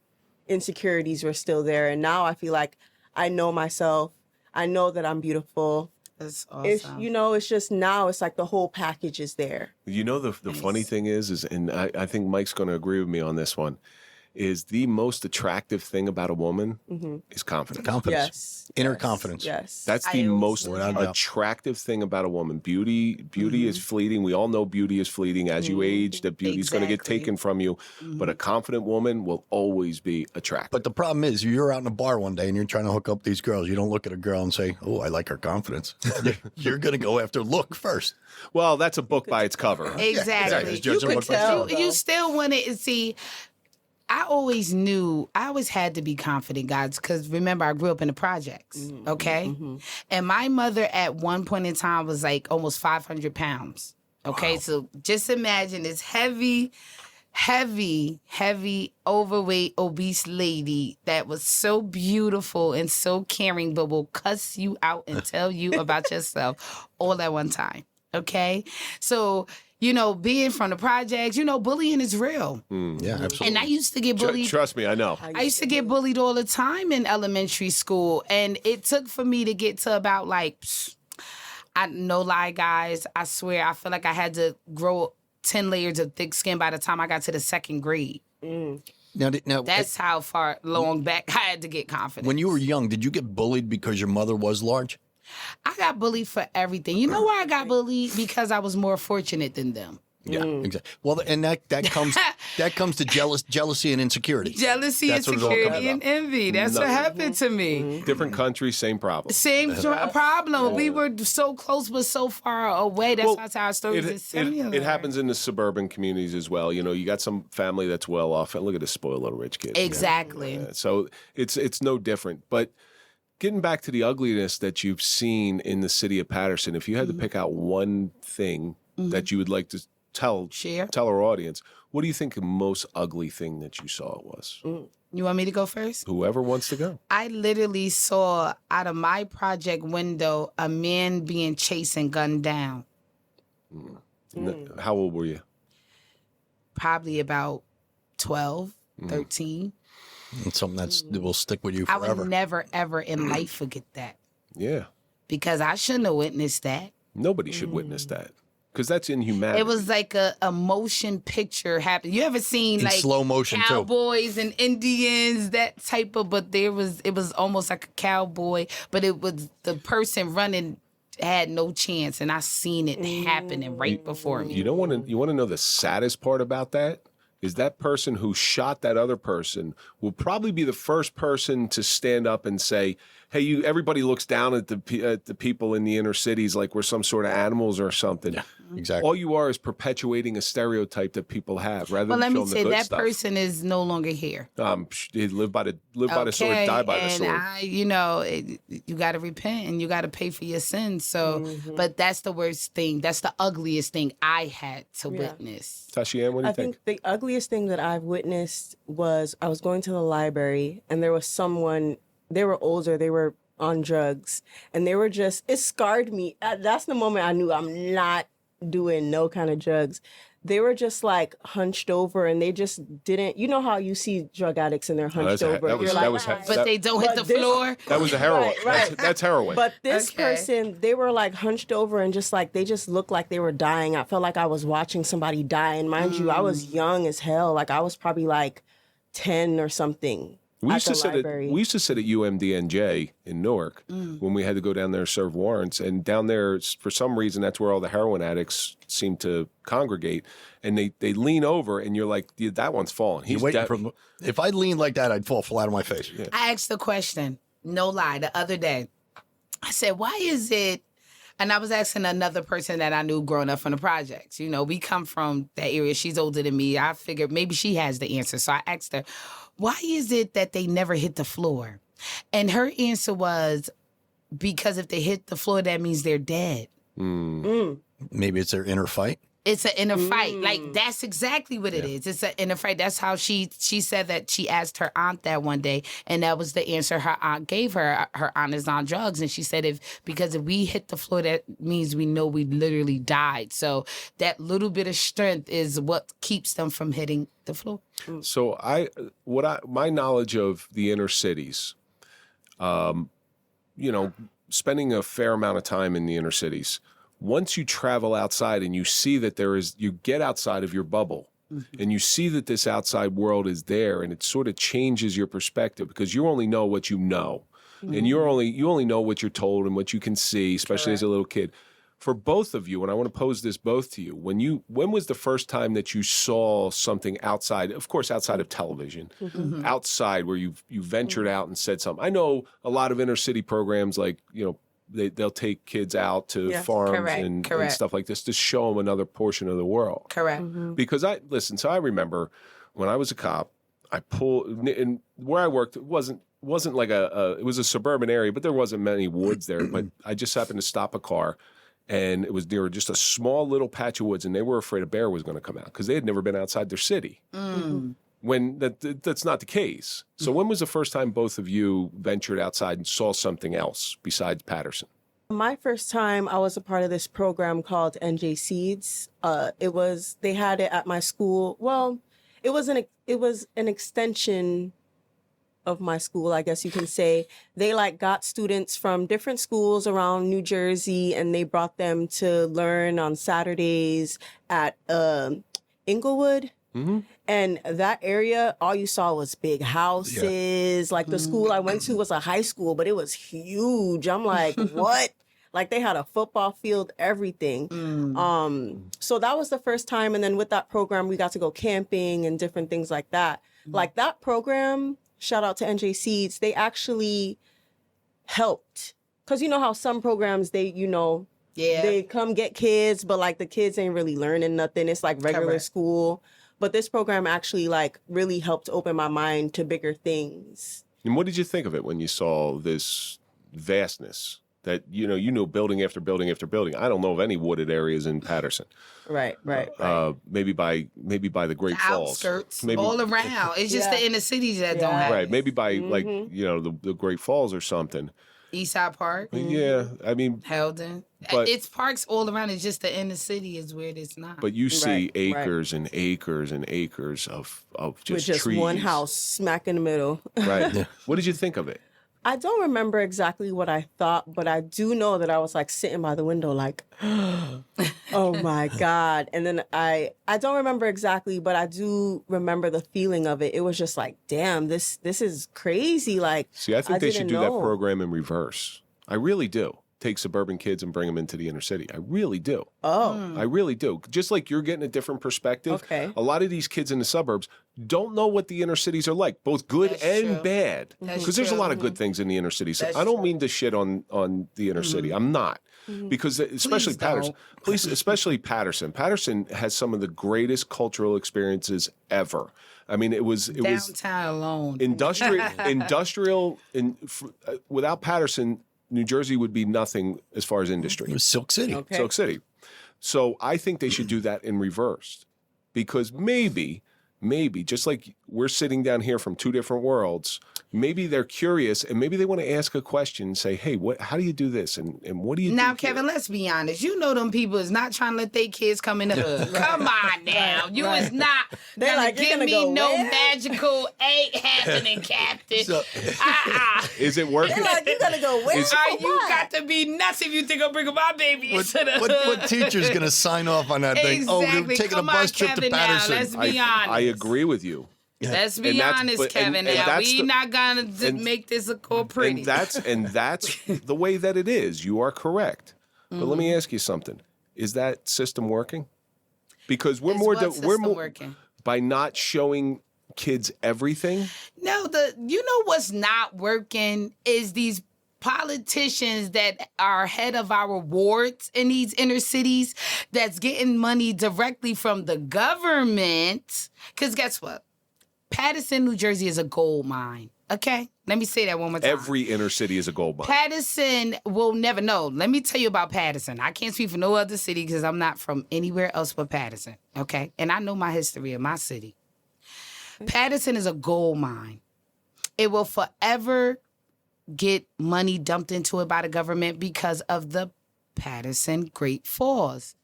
S4: insecurities were still there. And now I feel like I know myself. I know that I'm beautiful.
S2: That's
S4: It's,
S2: awesome.
S4: it's just now it's like the whole package is there.
S1: The funny thing is, and I think Mike's going to agree with me on this one, is the most attractive thing about a woman is confidence.
S3: Confidence.
S4: Yes.
S3: Inner
S4: Yes.
S3: confidence.
S4: Yes.
S1: That's
S2: I
S1: the
S2: also
S1: most
S3: Without a doubt.
S1: attractive thing about a woman. Beauty is fleeting. We all know beauty is fleeting. As you age, that beauty is going to get
S2: Exactly.
S1: taken from you. But a confident woman will always be attractive.
S3: But the problem is, you're out in a bar one day and you're trying to hook up these girls. You don't look at a girl and say, "Oh, I like her confidence." You're going to go after look first.
S1: Well, that's a book by its cover.
S2: Exactly.
S3: Just judge them
S4: could
S3: by
S4: tell.
S3: first.
S2: You still want to see. I always had to be confident, guys, because remember, I grew up in the projects, okay? And my mother at one point in time was like almost 500 pounds, okay?
S3: Wow.
S2: So just imagine this heavy, overweight, obese lady that was so beautiful and so caring, but will cuss you out and tell you about yourself all at one time, okay? So, being from the projects, bullying is real.
S3: Yeah, absolutely.
S2: And I used to get bullied.
S1: Trust me, I know.
S2: I used to get bullied all the time in elementary school. And it took for me to get to about no lie, guys. I swear, I feel like I had to grow 10 layers of thick skin by the time I got to the second grade.
S3: Now,
S2: That's how long back I had to get confident.
S3: when you were young, did you get bullied because your mother was large?
S2: I got bullied for everything. You know why I got bullied? Because I was more fortunate than them.
S3: Yeah, exactly. Well, and that comes to jealousy and insecurity.
S2: Jealousy,
S3: That's what it all comes
S2: insecurity, and envy. That's what happened to me.
S1: Different countries, same problem.
S2: Same problem. We were so close but so far away. That's why our stories is similar.
S1: It happens in the suburban communities as well. You got some family that's well off, and look at this spoiled little rich kid.
S2: Exactly.
S1: So it's no different. But getting back to the ugliness that you've seen in the city of Paterson, if you had to pick out one thing that you would like to
S2: Share.
S1: tell our audience. What do you think the most ugly thing that you saw was?
S2: You want me to go first?
S1: Whoever wants to go.
S2: I literally saw out of my project window a man being chased and gunned down.
S1: How old were you?
S2: Probably about 12, 13.
S3: It's something that will stick with you
S2: I
S3: forever.
S2: would never, ever in life forget that.
S1: Yeah.
S2: Because I shouldn't have witnessed that.
S1: Nobody should witness that. Because that's inhumanity.
S2: It was like a motion picture happening. You ever seen
S3: In
S2: like
S3: slow motion, too.
S2: cowboys and Indians, that type of, but it was almost like a cowboy, but it was the person running had no chance, and I seen it happening right before me.
S1: You want to know the saddest part about that? Is that person who shot that other person will probably be the first person to stand up and say, "Hey, everybody looks down at the people in the inner cities like we're some sort of animals or something."
S3: Yeah, exactly.
S1: All you are is perpetuating a stereotype that people have, rather
S2: Well,
S1: than
S2: let me
S1: showing the
S2: say
S1: good
S2: that
S1: stuff.
S2: person is no longer here.
S1: They live by the sword, die by the sword.
S2: And you got to repent and you got to pay for your sins. So, but that's the worst thing. That's the ugliest thing I had to witness.
S1: Tashiann, what do you
S4: I think the ugliest thing that I've witnessed was I was going to the library and there was someone, they were older, they were on drugs, and they were just, it scarred me. That's the moment I knew I'm not doing no kind of drugs. They were just like hunched over and they just didn't, you know how you see drug addicts and they're hunched over.
S2: But they don't hit the floor.
S1: That was a heroin.
S4: Right.
S1: That's heroin.
S4: But this
S2: Okay.
S4: person, they were like hunched over and just like, they just looked like they were dying. I felt like I was watching somebody die. And mind you, I was young as hell. Like I was probably like 10 or something.
S1: We used,
S4: at the library.
S1: we used to sit at UMDNJ in Newark when we had to go down there to serve warrants. And down there, for some reason, that's where all the heroin addicts seem to congregate. And they lean over, and you're like, "Yeah, that one's falling." He's
S3: If I leaned like that, I'd fall flat on my face. Yeah.
S2: I asked the question, no lie, the other day. I said, why is it? And I was asking another person that I knew growing up from the projects. You know, we come from that area. She's older than me. I figured maybe she has the answer. So I asked her, why is it that they never hit the floor? And her answer was, because if they hit the floor, that means they're dead.
S3: Maybe it's their inner fight.
S2: It's an inner fight. Like, that's exactly what it is. It's an inner fight. That's how she said that she asked her aunt that one day, and that was the answer her aunt gave her. Her aunt is on drugs, and she said, because if we hit the floor, that means we know we literally died. So that little bit of strength is what keeps them from hitting the floor.
S1: So my knowledge of the inner cities, spending a fair amount of time in the inner cities, once you travel outside and you see that you get outside of your bubble and you see that this outside world is there, and it sort of changes your perspective because you only know what you know. And you only know what you're told and what you can see, especially as a little kid. For both of you, and I want to pose this both to you, when was the first time that you saw something outside, of course, outside of television, outside where you ventured out and said something? I know a lot of inner city programs, like, they'll take kids out to farms and stuff like this to show them another portion of the world.
S2: Correct.
S1: Because so I remember when I was a cop, I pulled, and where I worked, it wasn't like it was a suburban area, but there wasn't many woods there. But I just happened to stop a car, and it was near just a small little patch of woods, and they were afraid a bear was going to come out because they had never been outside their city. When that's not the case. So when was the first time both of you ventured outside and saw something else besides Paterson?
S4: My first time, I was a part of this program called NJ Seeds. They had it at my school. Well, it was an extension of my school, I guess you can say. They got students from different schools around New Jersey, and they brought them to learn on Saturdays at Inglewood. And that area, all you saw was big houses. Like the school I went to was a high school, but it was huge. I'm like, what? Like they had a football field, everything. So that was the first time. And then with that program, we got to go camping and different things like that. Like that program, shout out to NJ Seeds, they actually helped. Because you know how some programs, they come get kids, but like the kids ain't really learning nothing. It's like regular school. But this program actually really helped open my mind to bigger things.
S1: And what did you think of it when you saw this vastness that, you know, building after building after building. I don't know of any wooded areas in Paterson.
S4: Right.
S1: Maybe by the Great Falls.
S2: Outskirts,
S1: Maybe,
S2: all around. It's just the inner cities that don't
S4: Yeah.
S2: have
S1: right.
S2: it.
S1: Maybe by like, you know, the Great Falls or something.
S2: Eastside Park,
S1: Yeah. I mean,
S2: Heldon.
S1: But-
S2: It's parks all around. It's just the inner city is where it's not.
S1: but you see
S4: Right,
S1: acres and acres and acres of
S4: With
S1: just
S4: just
S1: trees.
S4: one house smack in the middle.
S1: Right. What did you think of it?
S4: I don't remember exactly what I thought, but I do know that I was like sitting by the window like, oh my God. And then I don't remember exactly, but I do remember the feeling of it. It was just like, damn, this is crazy. Like,
S1: See, I think they should
S4: didn't
S1: do that
S4: know.
S1: program in reverse. I really do. Take suburban kids and bring them into the inner city. I really do.
S4: Oh,
S1: I really do. Just like you're getting a different perspective.
S4: Okay.
S1: A lot of these kids in the suburbs don't know what the inner cities are like, both good
S2: That's
S1: and
S2: true.
S1: bad.
S2: That's
S1: Because there's a
S2: true.
S1: lot of good things in the inner city. So
S2: That's
S1: I don't
S2: true.
S1: mean to shit on the inner city. I'm not. Because especially
S2: Please
S1: Paterson. Especially Paterson. Paterson has some of the greatest cultural experiences ever. I mean, it was
S2: Downtown alone.
S1: industrial without Paterson, New Jersey would be nothing as far as industry.
S3: It was Silk City.
S4: okay.
S1: Silk City. So I think they should do that in reverse, because maybe just like we're sitting down here from two different worlds, maybe they're curious and maybe they want to ask a question and say, hey, how do you do this? And what do you
S2: Now,
S1: do here?
S2: Kevin, let's be honest. You know them people is not trying to let their kids come in the hood. Come on now. You is not
S4: They're
S2: gonna
S4: like, "You're
S2: give
S4: gonna
S2: me
S4: go
S2: no
S4: where?"
S2: magical ain't happening, Captain.
S3: So-
S1: Is it working?
S4: They're like, you gotta go where?
S1: Is-
S2: Are you got to be nuts if you think I'm bringing my baby
S3: What,
S2: into the hood.
S3: what teacher's going to sign off on that thing? Oh, we're
S2: Exactly.
S3: taking
S2: Come
S3: a
S2: on,
S3: bus trip
S2: Kevin,
S3: to
S2: now.
S3: Patterson.
S2: Let's be honest.
S1: I agree with you.
S2: Let's be
S1: And that's-
S2: honest,
S1: but-
S2: Kevin.
S1: and
S2: Now
S1: that's
S2: we
S1: the-
S2: not gonna make this all pretty.
S1: And that's the way that it is. You are correct. But let me ask you something. Is that system working? Because we're
S2: Is
S1: more
S2: what
S1: we're
S2: system
S1: more
S2: working?
S1: by not showing kids everything.
S2: No, you know what's not working is these politicians that are head of our wards in these inner cities that's getting money directly from the government. Because guess what? Paterson, New Jersey is a gold mine. Okay? Let me say that one more time.
S1: Every inner city is a gold mine.
S2: Paterson will never know. Let me tell you about Paterson. I can't speak for no other city because I'm not from anywhere else but Paterson. Okay? And I know my history of my city. Paterson is a gold mine. It will forever get money dumped into it by the government because of the Paterson Great Falls.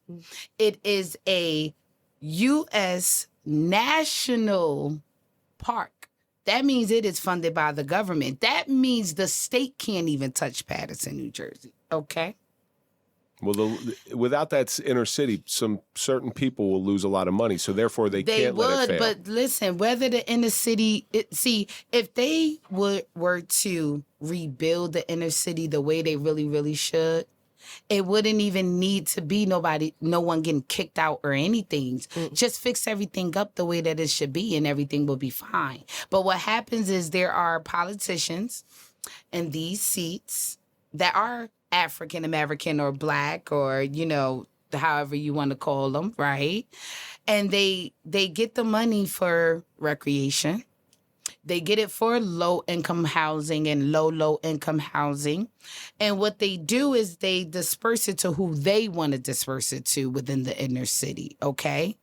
S2: It is a U.S. national park. That means it is funded by the government. That means the state can't even touch Paterson, New Jersey. Okay?
S1: Well, without that inner city, some certain people will lose a lot of money. So therefore, they can't let it fail.
S2: But listen, whether the inner city, if they were to rebuild the inner city the way they really, really should, it wouldn't even need to be no one getting kicked out or anything. Just fix everything up the way that it should be and everything will be fine. But what happens is there are politicians in these seats that are African American or black or, you know, however you want to call them, right? And they get the money for recreation. They get it for low-income housing and low-income housing. And what they do is they disperse it to who they want to disperse it to within the inner city, okay?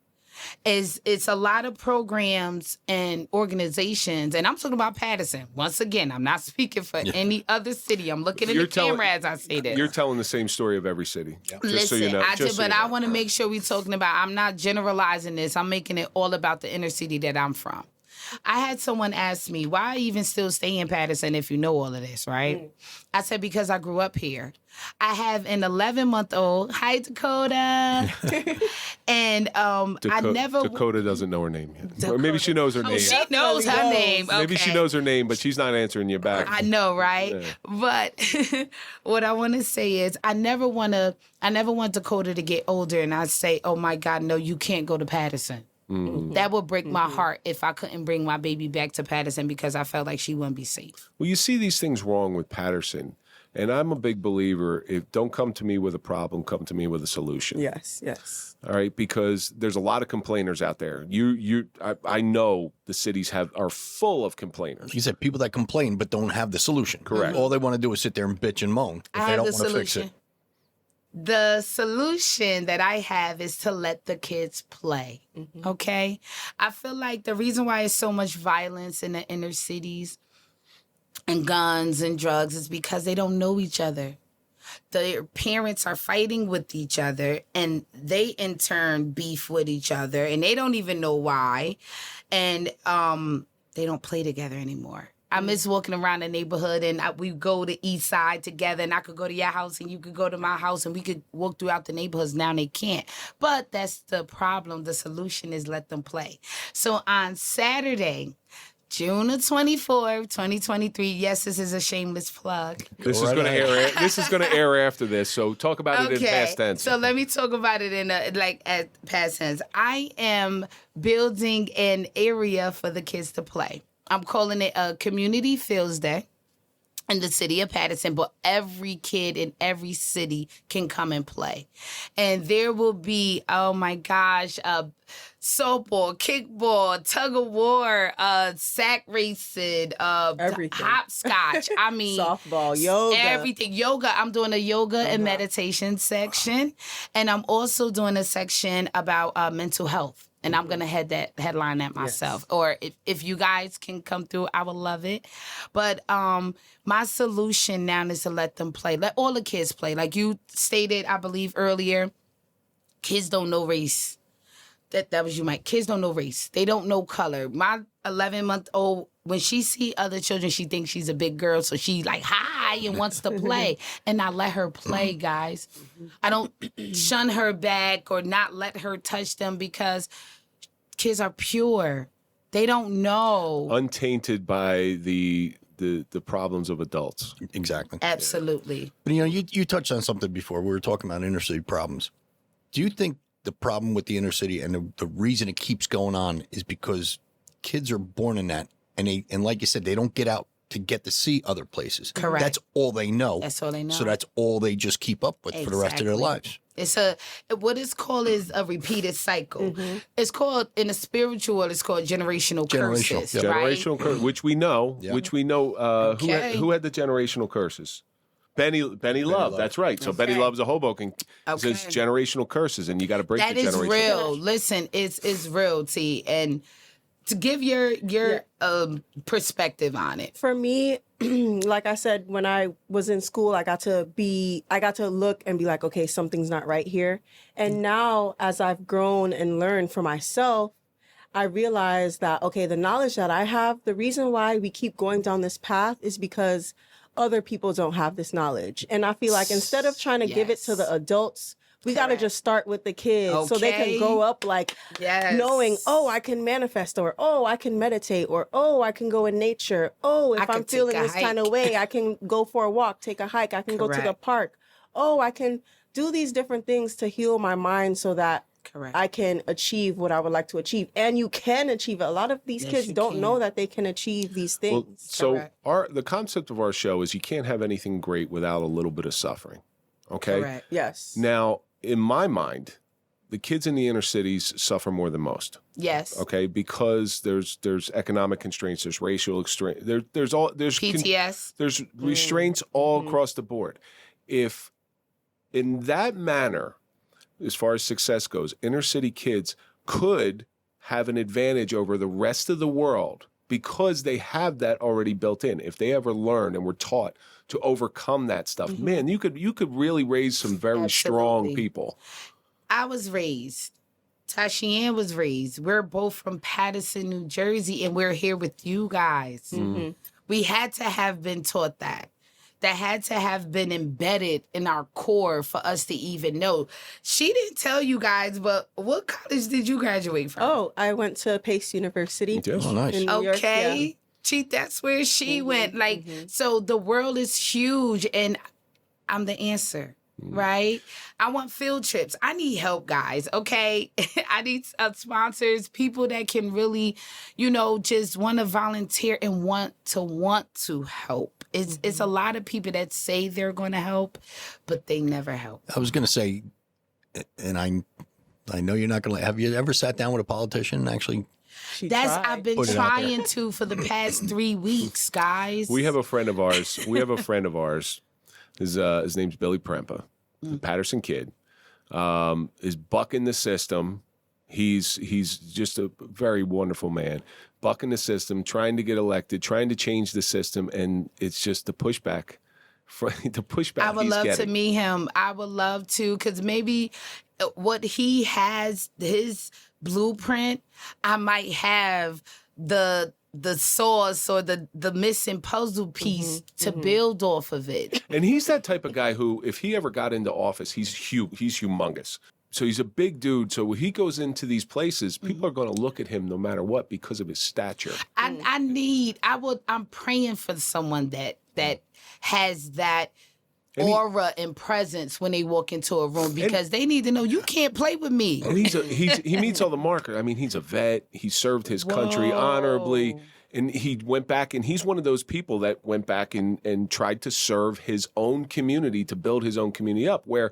S2: It's a lot of programs and organizations, and I'm talking about Paterson. Once again, I'm not speaking for any other city. I'm looking in the camera as I say this.
S1: You're telling the same story of every city. Just
S2: Listen,
S1: so you know.
S2: I want to make sure we're talking about, I'm not generalizing this. I'm making it all about the inner city that I'm from. I had someone ask me, why even still stay in Paterson if you know all of this, right? I said, because I grew up here. I have an 11-month-old. Hi, Dakota. And
S1: Dakota doesn't know her name yet. Or maybe she knows her name.
S2: She knows her name.
S1: Maybe she
S2: Okay.
S1: knows her name, but she's not answering you back.
S2: I know, right?
S1: Yeah.
S2: But what I want to say is I never want Dakota to get older and I say, oh my God, no, you can't go to Paterson. That would break my heart if I couldn't bring my baby back to Paterson because I felt like she wouldn't be safe.
S1: Well, you see these things wrong with Paterson And I'm a big believer, if don't come to me with a problem, come to me with a solution.
S4: Yes, yes.
S1: All right, because there's a lot of complainers out there. I know the cities are full of complainers.
S3: You said people that complain but don't have the solution.
S1: Correct.
S3: All they want to do is sit there and bitch and moan if they don't want to fix it.
S2: The solution that I have is to let the kids play. Okay? I feel like the reason why there's so much violence in the inner cities and guns and drugs is because they don't know each other. Their parents are fighting with each other, and they in turn beef with each other, and they don't even know why. And they don't play together anymore. I miss walking around the neighborhood, and we go to East Side together, and I could go to your house, and you could go to my house, and we could walk throughout the neighborhoods. Now they can't. But that's the problem. The solution is let them play. So on Saturday, June the 24th, 2023. Yes, this is a shameless plug.
S1: This is going to air. This is going to air after this. So talk about it in past tense.
S2: So let me talk about it in at past tense. I am building an area for the kids to play. I'm calling it a Community Fields Day in the city of Paterson, but every kid in every city can come and play. And there will be, oh my gosh, softball, kickball, tug of war, sack racing,
S4: everything.
S2: hopscotch. I mean,
S4: Softball, yoga.
S2: Everything. Yoga. I'm doing a yoga and meditation section. And I'm also doing a section about mental health. And I'm going to headline that myself. Yes. Or if you guys can come through, I would love it. But my solution now is to let them play. Let all the kids play. Like you stated, I believe, earlier, kids don't know race. That was you, Mike. Kids don't know race. They don't know color. My 11-month-old, when she see other children, she thinks she's a big girl. So she like, hi, and wants to play. And I let her play, guys. I don't shun her back or not let her touch them because kids are pure. They don't know.
S1: Untainted by the problems of adults.
S3: Exactly.
S2: Absolutely.
S3: But you touched on something before. We were talking about inner city problems. Do you think the problem with the inner city and the reason it keeps going on is because kids are born in that and like you said, they don't get out to get to see other places.
S2: Correct.
S3: That's all they know.
S2: That's all they know.
S3: So that's all they just keep up with for the rest of their lives.
S2: It's what it's called is a repeated cycle. It's called, in the spiritual world, it's called generational curses.
S3: Yep.
S2: Right?
S1: Generational curses, which we know,
S2: Okay.
S1: who had the generational curses? Benny Love. That's right. So Benny Love's a Hoboken. Says generational curses, and you got to break
S2: that
S1: the generational curses.
S2: That is real. Listen, it's real, T. And to give your perspective on it.
S4: For me, like I said, when I was in school, I got to look and be like, okay, something's not right here. And now as I've grown and learned for myself, I realize that, okay, the knowledge that I have, the reason why we keep going down this path is because other people don't have this knowledge. And I feel like instead of trying to give it to the adults, we got to just start with the kids so they can grow up like knowing, oh, I can manifest, or, oh, I can meditate, or, oh, I can go in nature. Oh, if I'm feeling this kind of way, I can go for a walk, take a hike. I can go to the park. Oh, I can do these different things to heal my mind so that I can achieve what I would like to achieve. And you can achieve it. A lot of these kids don't know that they can achieve these things.
S1: Well, so the concept of our show is you can't have anything great without a little bit of suffering. Okay?
S2: Correct.
S4: Yes.
S1: Now, in my mind, the kids in the inner cities suffer more than most.
S2: Yes.
S1: Okay, because there's economic constraints, there's racial constraints, there's
S2: PTS,
S1: there's restraints all across the board. If in that manner, as far as success goes, inner city kids could have an advantage over the rest of the world because they have that already built in. If they ever learn and were taught to overcome that stuff, man, you could really raise some very strong people.
S2: I was raised. Tashiann was raised. We're both from Paterson, New Jersey, and we're here with you guys. We had to have been taught that. That had to have been embedded in our core for us to even know. She didn't tell you guys, but what college did you graduate from?
S4: Oh, I went to Pace University.
S3: Oh, nice.
S4: In New York,
S2: okay. That's where she went. Like, so the world is huge, and I'm the answer. Right? I want field trips. I need help, guys. Okay. I need sponsors, people that can really, just want to volunteer and want to help. It's a lot of people that say they're going to help, but they never help.
S3: I was going to say, and I know you're not going to. Have you ever sat down with a politician and actually?
S2: I've been trying to for the past 3 weeks, guys.
S1: We have a friend of ours. His name's Billy Prempa, the Paterson kid. Is bucking the system. He's just a very wonderful man. Bucking the system, trying to get elected, trying to change the system, and it's just the pushback.
S2: I would love to meet him. I would love to, because maybe what he has, his blueprint, I might have the sauce or the missing puzzle piece to build off of it.
S1: And he's that type of guy who, if he ever got into office, he's humongous. So he's a big dude. So when he goes into these places, people are going to look at him no matter what because of his stature.
S2: I'm praying for someone that has that aura and presence when they walk into a room, because they need to know you can't play with me.
S1: And he meets all the markers. I mean, he's a vet. He served his country honorably. And he went back, and he's one of those people that went back and tried to serve his own community, to build his own community up. Where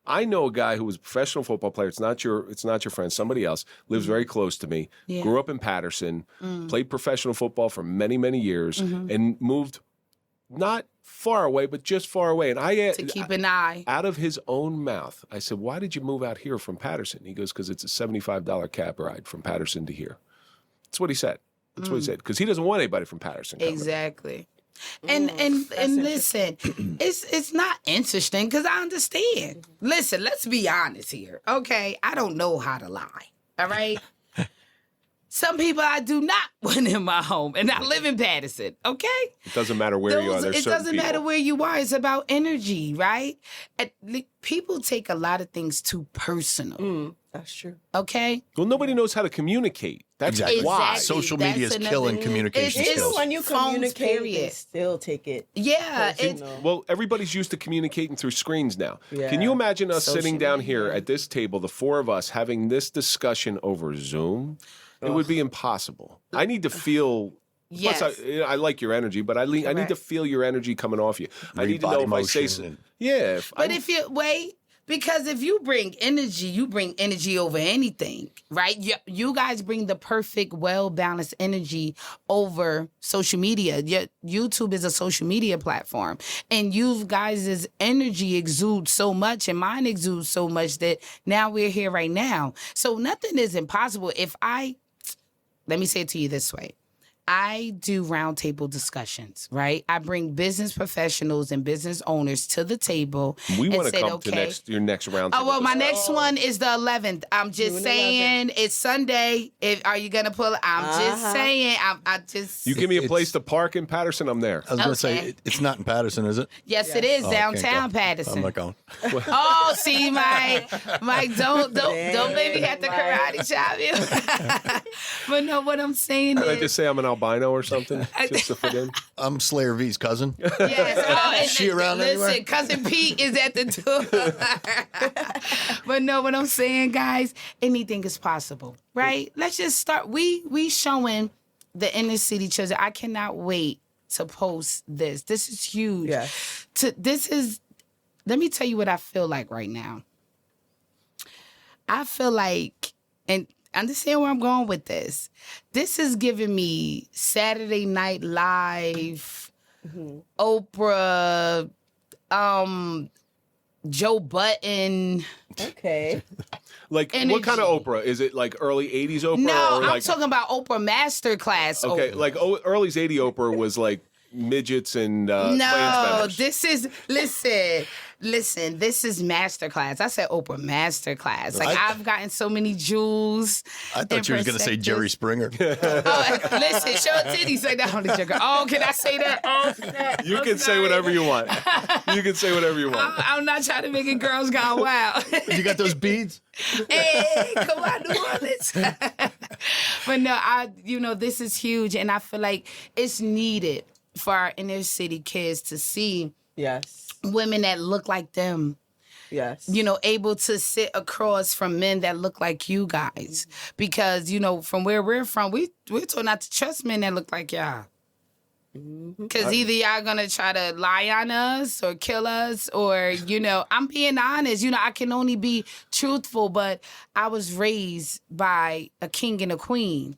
S1: I know a guy who was a professional football player. It's not your friend, somebody else, lives very close to me, grew up in Paterson, played professional football for many, many years, and moved not far away, but just far away. And
S2: to keep an eye.
S1: Out of his own mouth, I said, why did you move out here from Paterson? He goes, because it's a $75 cab ride from Paterson to here. That's what he said. That's what he said. Because he doesn't want anybody from Paterson coming.
S2: Exactly. And listen, it's not interesting, because I understand. Listen, let's be honest here, okay? I don't know how to lie, all right? Some people I do not want in my home, and I live in Paterson, okay?
S1: It doesn't matter where you are.
S2: It doesn't matter where you are. It's about energy, right? People take a lot of things too personal.
S4: That's true.
S2: Okay?
S1: Well, nobody knows how to communicate. That's why.
S3: Social media is killing communication skills.
S4: Even when you communicate, they still take it.
S2: Yeah.
S1: Well, everybody's used to communicating through screens now.
S4: Yeah.
S1: Can you imagine us
S2: Social
S1: sitting down
S2: media.
S1: here at this table, the four of us, having this discussion over Zoom? It would be impossible. I need to feel...
S2: Yes.
S1: Plus, I like your energy, but I need to feel your energy coming off you. I need to know if I say something. Yeah.
S2: Because if you bring energy over anything, right? You guys bring the perfect, well-balanced energy over social media. YouTube is a social media platform. And you guys' energy exudes so much, and mine exudes so much, that now we're here right now. So nothing is impossible. Let me say it to you this way. I do roundtable discussions, right? I bring business professionals and business owners to the table.
S1: We want to come to your next roundtable.
S2: Oh, well, my next one is the 11th. I'm just saying, it's Sunday. Are you going to pull it? I'm just saying.
S1: You give me a place to park in Paterson, I'm there.
S3: I was going to say, it's not in Paterson, is it?
S2: Yes, it is. Downtown Paterson.
S3: I'm not going.
S2: Oh, see, Mike, don't make me have to karate chop you. But no, what I'm saying is...
S1: Can I just say I'm an albino or something, just to fit in?
S3: I'm Slayer V's cousin.
S2: Yes. Oh,
S3: is she around anywhere?
S2: Listen, Cousin Pete is at the door. But no, what I'm saying, guys, anything is possible, right? Let's just start. We showing the inner city children. I cannot wait to post this. This is huge.
S4: Yes.
S2: Let me tell you what I feel like right now. I feel like, and understand where I'm going with this. This is giving me Saturday Night Live, Oprah, Joe Budden.
S4: Okay.
S1: Like,
S2: Energy.
S1: what kind of Oprah? Is it like early 80s Oprah?
S2: No,
S1: or
S2: I'm
S1: like,
S2: talking about Oprah Masterclass.
S1: okay,
S2: Oprah.
S1: like early 80s Oprah was like midgets and
S2: No,
S1: Klans members.
S2: this is, listen, this is Masterclass. I said Oprah Masterclass. Like, I've gotten so many jewels.
S3: I thought you was going to say Jerry Springer.
S2: Oh, listen, show titties. Say that on the jigger. Oh, can I say that? Oh, snap.
S1: You
S2: I'm
S1: can say
S2: sorry.
S1: whatever you want. You can say whatever you want.
S2: I'm not trying to make it girls gone wild.
S3: You got those beads?
S2: Hey, come on, New Orleans. But no, this is huge, and I feel like it's needed for our inner city kids to see women that look like them.
S4: Yes.
S2: Able to sit across from men that look like you guys. Because, from where we're from, we're told not to trust men that look like y'all. Because either y'all gonna try to lie on us or kill us, or I'm being honest. I can only be truthful, but I was raised by a king and a queen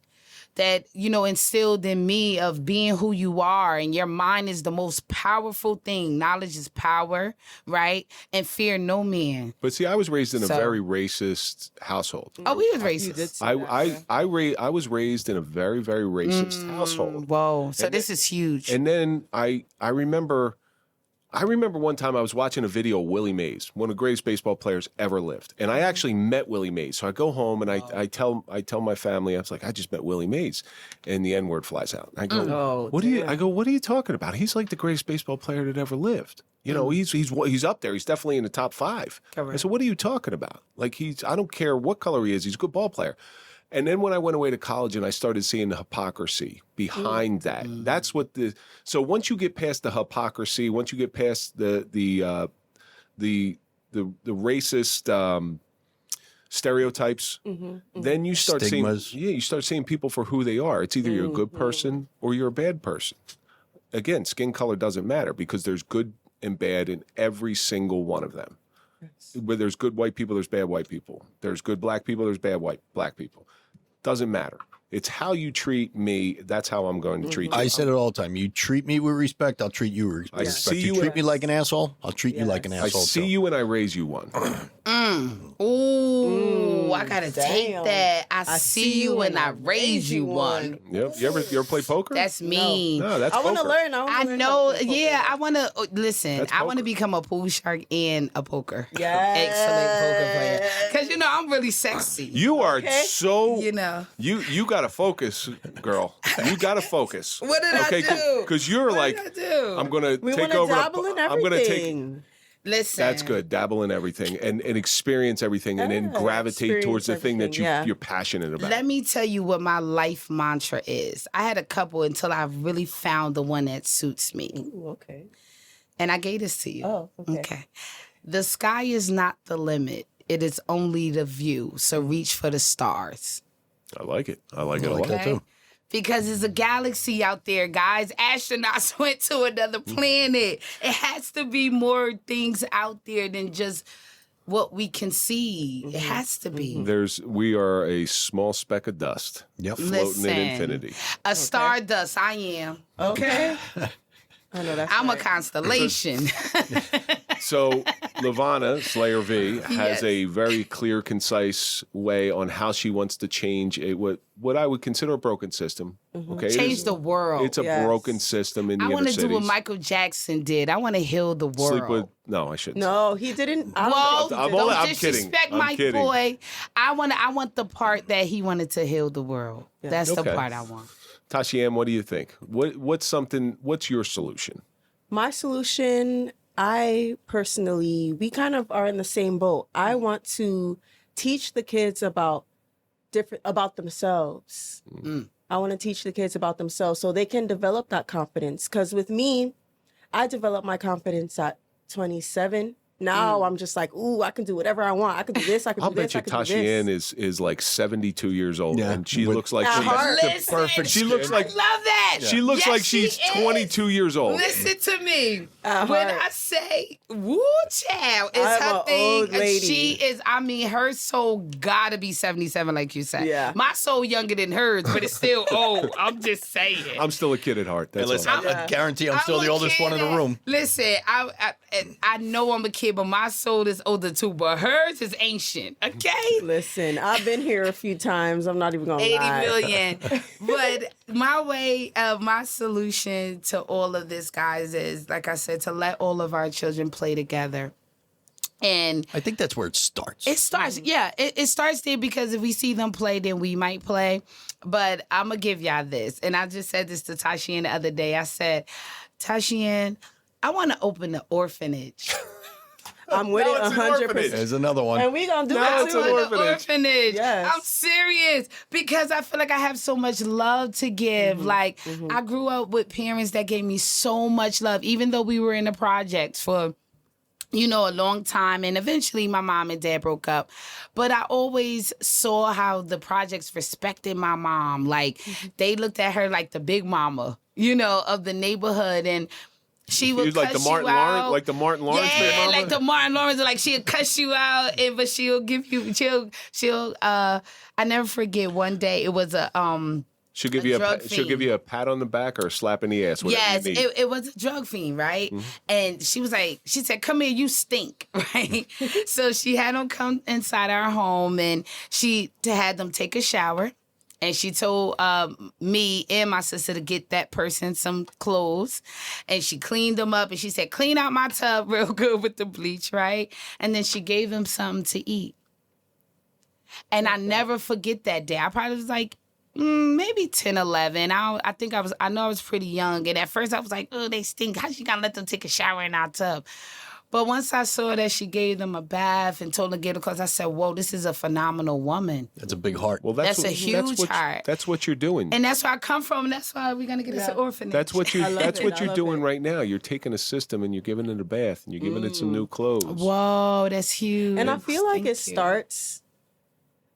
S2: that instilled in me of being who you are, and your mind is the most powerful thing. Knowledge is power, right? And fear no man.
S1: But see, I was raised in a very racist household.
S2: Oh, we was racist.
S1: I was raised in a very, very racist household.
S2: Whoa! So this is huge.
S1: And then I remember one time I was watching a video of Willie Mays, one of the greatest baseball players ever lived. And I actually met Willie Mays. So I go home and I tell my family, I was like, I just met Willie Mays. And the N-word flies out. I go, what are you talking about? He's like the greatest baseball player that ever lived. He's up there. He's definitely in the top 5.
S2: Correct.
S1: I said, what are you talking about? Like I don't care what color he is. He's a good ball player. And then when I went away to college and I started seeing the hypocrisy behind that, that's what so once you get past the hypocrisy, once you get past the racist stereotypes, then you start
S3: Stigmas.
S1: you start seeing people for who they are. It's either you're a good person or you're a bad person. Again, skin color doesn't matter because there's good and bad in every single one of them. Where there's good white people, there's bad white people. There's good black people, there's bad black people. Doesn't matter. It's how you treat me. That's how I'm going to treat you.
S3: I said it all the time. You treat me with respect, I'll treat you with respect.
S1: see
S3: You
S1: you
S3: treat me like an asshole, I'll treat you like an
S1: I
S3: asshole.
S1: see you and I raise you one.
S2: Ooh, I gotta take that. I see you and I raise you one.
S1: Yep. You ever play poker?
S2: That's me.
S1: No, that's
S4: I want to
S1: poker.
S4: learn.
S2: I know. Yeah, I want to listen.
S1: That's
S2: I want to
S1: poker.
S2: become a pool shark and a poker.
S4: Yes.
S2: Excellent poker player. Because I'm really sexy.
S1: You are so. You got to focus, girl. You got to focus.
S2: What did I do?
S1: Because you're like,
S2: did I do?
S1: I'm gonna
S4: We
S1: take
S4: want to
S1: over.
S4: dabble in
S1: I'm gonna take.
S4: everything.
S2: Listen.
S1: That's good. Dabble in everything and experience everything, and then
S4: Yeah,
S1: gravitate towards the thing that
S4: experience everything,
S1: you're passionate about.
S2: Let me tell you what my life mantra is. I had a couple until I really found the one that suits me.
S4: Ooh, okay.
S2: And I gave this to you.
S4: Oh, okay.
S2: The sky is not the limit. It is only the view. So reach for the stars.
S1: I like it. I like it a
S3: like
S1: lot.
S3: that too.
S2: Because there's a galaxy out there, guys. Astronauts went to another planet. It has to be more things out there than just what we can see. It has to be.
S1: We are a small speck of dust.
S3: Yep.
S1: Floating in infinity.
S2: A stardust, I am.
S4: Okay. I know that's
S2: I'm
S4: right.
S2: a constellation.
S1: So Lavana, Slayer V, has
S2: Yes.
S1: a very clear, concise way on how she wants to change what I would consider a broken system. Okay,
S2: Change the world.
S1: It's a
S4: Yes.
S1: broken system in the
S2: I
S1: inner
S2: want to do what
S1: cities.
S2: Michael Jackson did. I want to heal the world.
S1: Sleep with no, I shouldn't.
S4: No, he didn't.
S2: Well,
S1: I'm
S2: don't
S1: kidding.
S2: disrespect
S1: I'm
S2: my
S1: kidding.
S2: boy. I want the part that he wanted to heal the world. That's the
S1: Okay.
S2: part I want.
S1: Tashiann, what do you think? What's your solution?
S4: My solution, we kind of are in the same boat. I want to teach the kids about themselves. I want to teach the kids about themselves so they can develop that confidence. Because with me, I developed my confidence at 27. Now I'm just like, ooh, I can do whatever I want. I can do this. I can
S1: I'll
S4: do this.
S1: bet you
S4: I can do
S1: Tashiann
S4: this.
S1: is like 72 years old,
S3: Yeah,
S1: and she
S3: with-
S1: looks like
S4: At
S1: she's
S4: heart.
S1: the perfect. She looks like
S2: I love that.
S1: she looks
S2: Yes,
S1: like
S2: she
S1: she's
S2: is.
S1: 22 years old.
S2: Listen to me.
S4: At
S2: When
S4: heart.
S2: I say woo child, it's
S4: I'm
S2: her
S4: an
S2: thing.
S4: old lady.
S2: She is, her soul gotta be 77, like you said.
S4: Yeah.
S2: My soul younger than hers, but it's still old. I'm just saying.
S1: I'm still a kid at heart. That's
S3: Hey, listen,
S1: all.
S3: I guarantee I'm still
S2: a
S3: the oldest
S2: kid
S3: one in the
S2: that-
S3: room.
S2: Listen, I know I'm a kid, but my soul is older too. But hers is ancient. Okay.
S4: Listen, I've been here a few times. I'm not even going to
S2: 80
S4: lie.
S2: million. But my solution to all of this, guys, is, like I said, to let all of our children play together. And
S3: I think that's where it starts.
S2: it starts, it starts there, because if we see them play, then we might play. But I'm going to give y'all this. And I just said this to Tashiann the other day. I said, Tashiann, I want to open an orphanage.
S4: I'm with
S1: No,
S4: it
S1: it's an
S4: 100%.
S1: orphanage.
S3: There's another one.
S4: And we going to do
S1: No,
S4: it
S1: it's
S4: too.
S1: an orphanage.
S4: Yes.
S2: I'm serious, because I feel like I have so much love to give. Like, I grew up with parents that gave me so much love, even though we were in the projects for a long time. And eventually my mom and dad broke up. But I always saw how the projects respected my mom. Like, they looked at her like the big mama, of the neighborhood. And she would
S1: He was
S2: cuss you out.
S1: like the Martin Lawrence big
S2: Yeah,
S1: mama?
S2: like the Martin Lawrence. Like, she'll cuss you out, but she'll give you, I never forget one day, it was
S1: She'll give you
S2: drug
S1: she'll give
S2: fiend.
S1: you a pat on the back or a slap in the ass. Whatever
S2: Yes,
S1: you need.
S2: it was a drug fiend, right? And she said, come here, you stink, right? So she had them come inside our home, and she had them take a shower. And she told me and my sister to get that person some clothes. And she cleaned them up. And she said, clean out my tub real good with the bleach, right? And then she gave him something to eat. And I never forget that day. I probably was like, maybe 10, 11. I know I was pretty young. And at first I was like, oh, they stink. How she gonna let them take a shower in our tub? But once I saw that she gave them a bath and told them to get a clothes, I said, whoa, this is a phenomenal woman.
S3: That's a big heart.
S1: Well,
S2: That's a huge heart.
S1: That's what you're doing.
S2: And that's where I come from. And that's why we're going to get us an orphanage.
S1: That's what you're
S4: love
S1: doing
S4: it.
S1: right now. You're taking a system and you're giving it a bath and you're giving it some new clothes.
S2: Whoa, that's huge.
S4: And I feel like
S2: Thank
S4: it
S2: you.
S4: starts.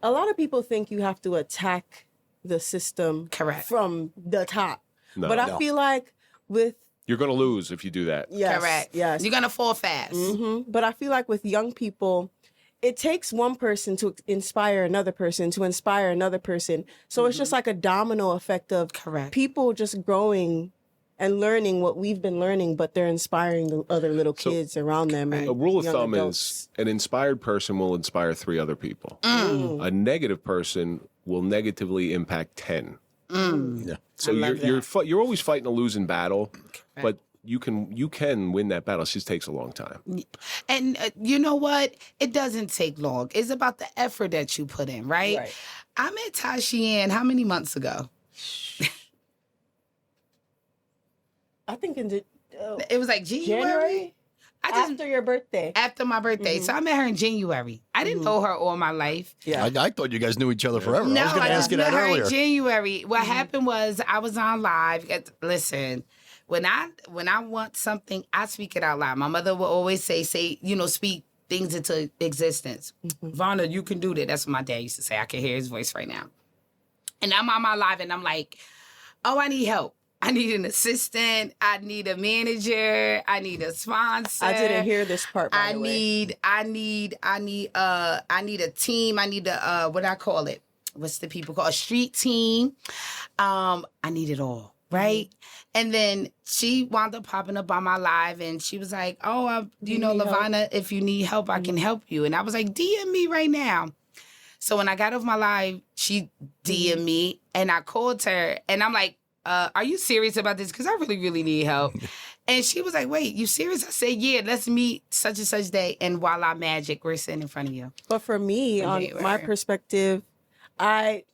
S4: A lot of people think you have to attack the system
S2: Correct.
S4: from the top.
S1: No.
S4: But I feel like with
S1: You're going to lose if you do that.
S4: yes,
S2: Correct.
S4: yes.
S2: You're going to fall fast.
S4: But I feel like with young people, it takes one person to inspire another person to inspire another person. So it's just like a domino effect of
S2: Correct.
S4: people just growing and learning what we've been learning, but they're inspiring the other little kids around them. And
S1: A rule of
S4: young
S1: thumb
S4: adults.
S1: is an inspired person will inspire 3 other people. A negative person will negatively impact 10.
S3: Yeah.
S1: So you're always fighting a losing battle, but you can win that battle. It just takes a long time.
S2: And you know what? It doesn't take long. It's about the effort that you put in, right?
S4: Right.
S2: I met Tashiann how many months ago?
S4: I think in the
S2: It was like January.
S4: January?
S2: I just
S4: After your birthday.
S2: after my birthday. So I met her in January. I didn't know her all my life.
S4: Yeah.
S3: I thought you guys knew each other forever.
S2: No,
S3: I was going to ask you
S2: met
S3: that
S2: her
S3: earlier.
S2: in January. What happened was I was on live. Listen, when I want something, I speak it out loud. My mother would always say, speak things into existence. Vonna, you can do that. That's what my dad used to say. I can hear his voice right now. And I'm on my live and I'm like, oh, I need help. I need an assistant. I need a manager. I need a sponsor.
S4: I didn't hear this part. By the way.
S2: I need a team. I need a what I call it. What's the people call a street team? I need it all, right? And then she wound up popping up on my live, and she was like, "Oh, Lavana, if you need help, I can help you." And I was like, "DM me right now." So when I got off my live, she DM'd me, and I called her, and I'm like, are you serious about this? Because I really, really need help. And she was like, wait, you serious? I said, yeah, let's meet such and such day. And voila, magic, we're sitting in front of you.
S4: But for me, on
S2: January.
S4: my perspective, I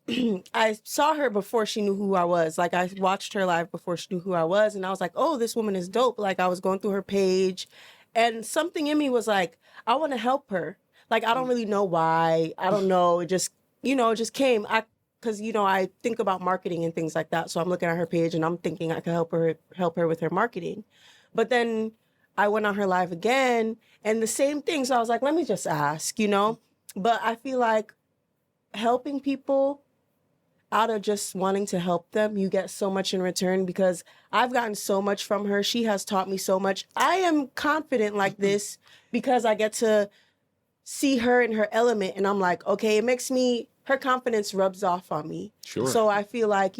S4: I saw her before she knew who I was. Like, I watched her live before she knew who I was. And I was like, oh, this woman is dope. Like, I was going through her page. And something in me was like, I want to help her. Like, I don't really know why. I don't know. It just, it just came. Because, I think about marketing and things like that. So I'm looking at her page and I'm thinking I could help her with her marketing. But then I went on her live again and the same thing. So I was like, let me just ask, But I feel like helping people out of just wanting to help them, you get so much in return because I've gotten so much from her. She has taught me so much. I am confident like this because I get to see her in her element and I'm like, okay, it makes me... her confidence rubs off on me.
S1: Sure.
S4: So I feel like,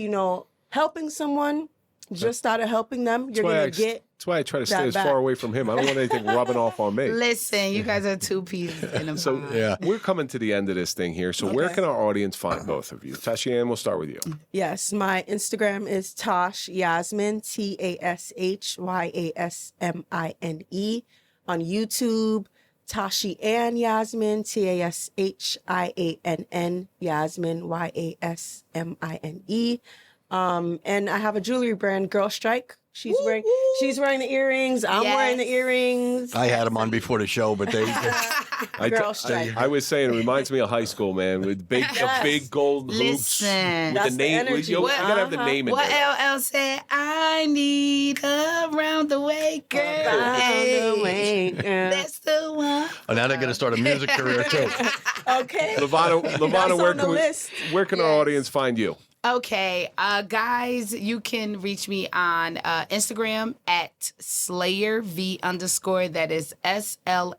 S4: helping someone, just out of helping them, you're going to get...
S1: That's why I try to stay
S4: that
S1: as
S4: back.
S1: far away from him. I don't want anything rubbing off on me.
S2: Listen, you guys are two pieces in a
S1: So
S2: pie.
S1: we're coming to the end of this thing here. So where can our audience find both of you? Tashiann, we'll start with you.
S4: Yes, my Instagram is Tash Yasmine, TASHYASMINE. On YouTube, Tashiann Yasmine, TASHIANN, Yasmine, YASMINE. And I have a jewelry brand, Girl Strike. She's wearing the earrings. I'm wearing the earrings.
S3: I had them on before the show, but they...
S4: Girl Strike.
S1: I was saying, it reminds me of high school, man, with big gold hoops.
S2: Listen.
S1: With
S4: That's
S1: the
S4: the
S1: name.
S4: energy.
S1: You gotta have the name in
S2: What
S1: there.
S2: LL said? I need a round the way girl.
S4: Around the way, girl.
S2: That's the one.
S3: Oh, now they're going to start a music career too.
S4: Okay.
S1: Lavana,
S4: That's
S1: where
S4: on the
S1: can
S4: list.
S1: where can our audience find you?
S2: Okay, guys, you can reach me on Instagram at Slayer V _ that is SLAYERV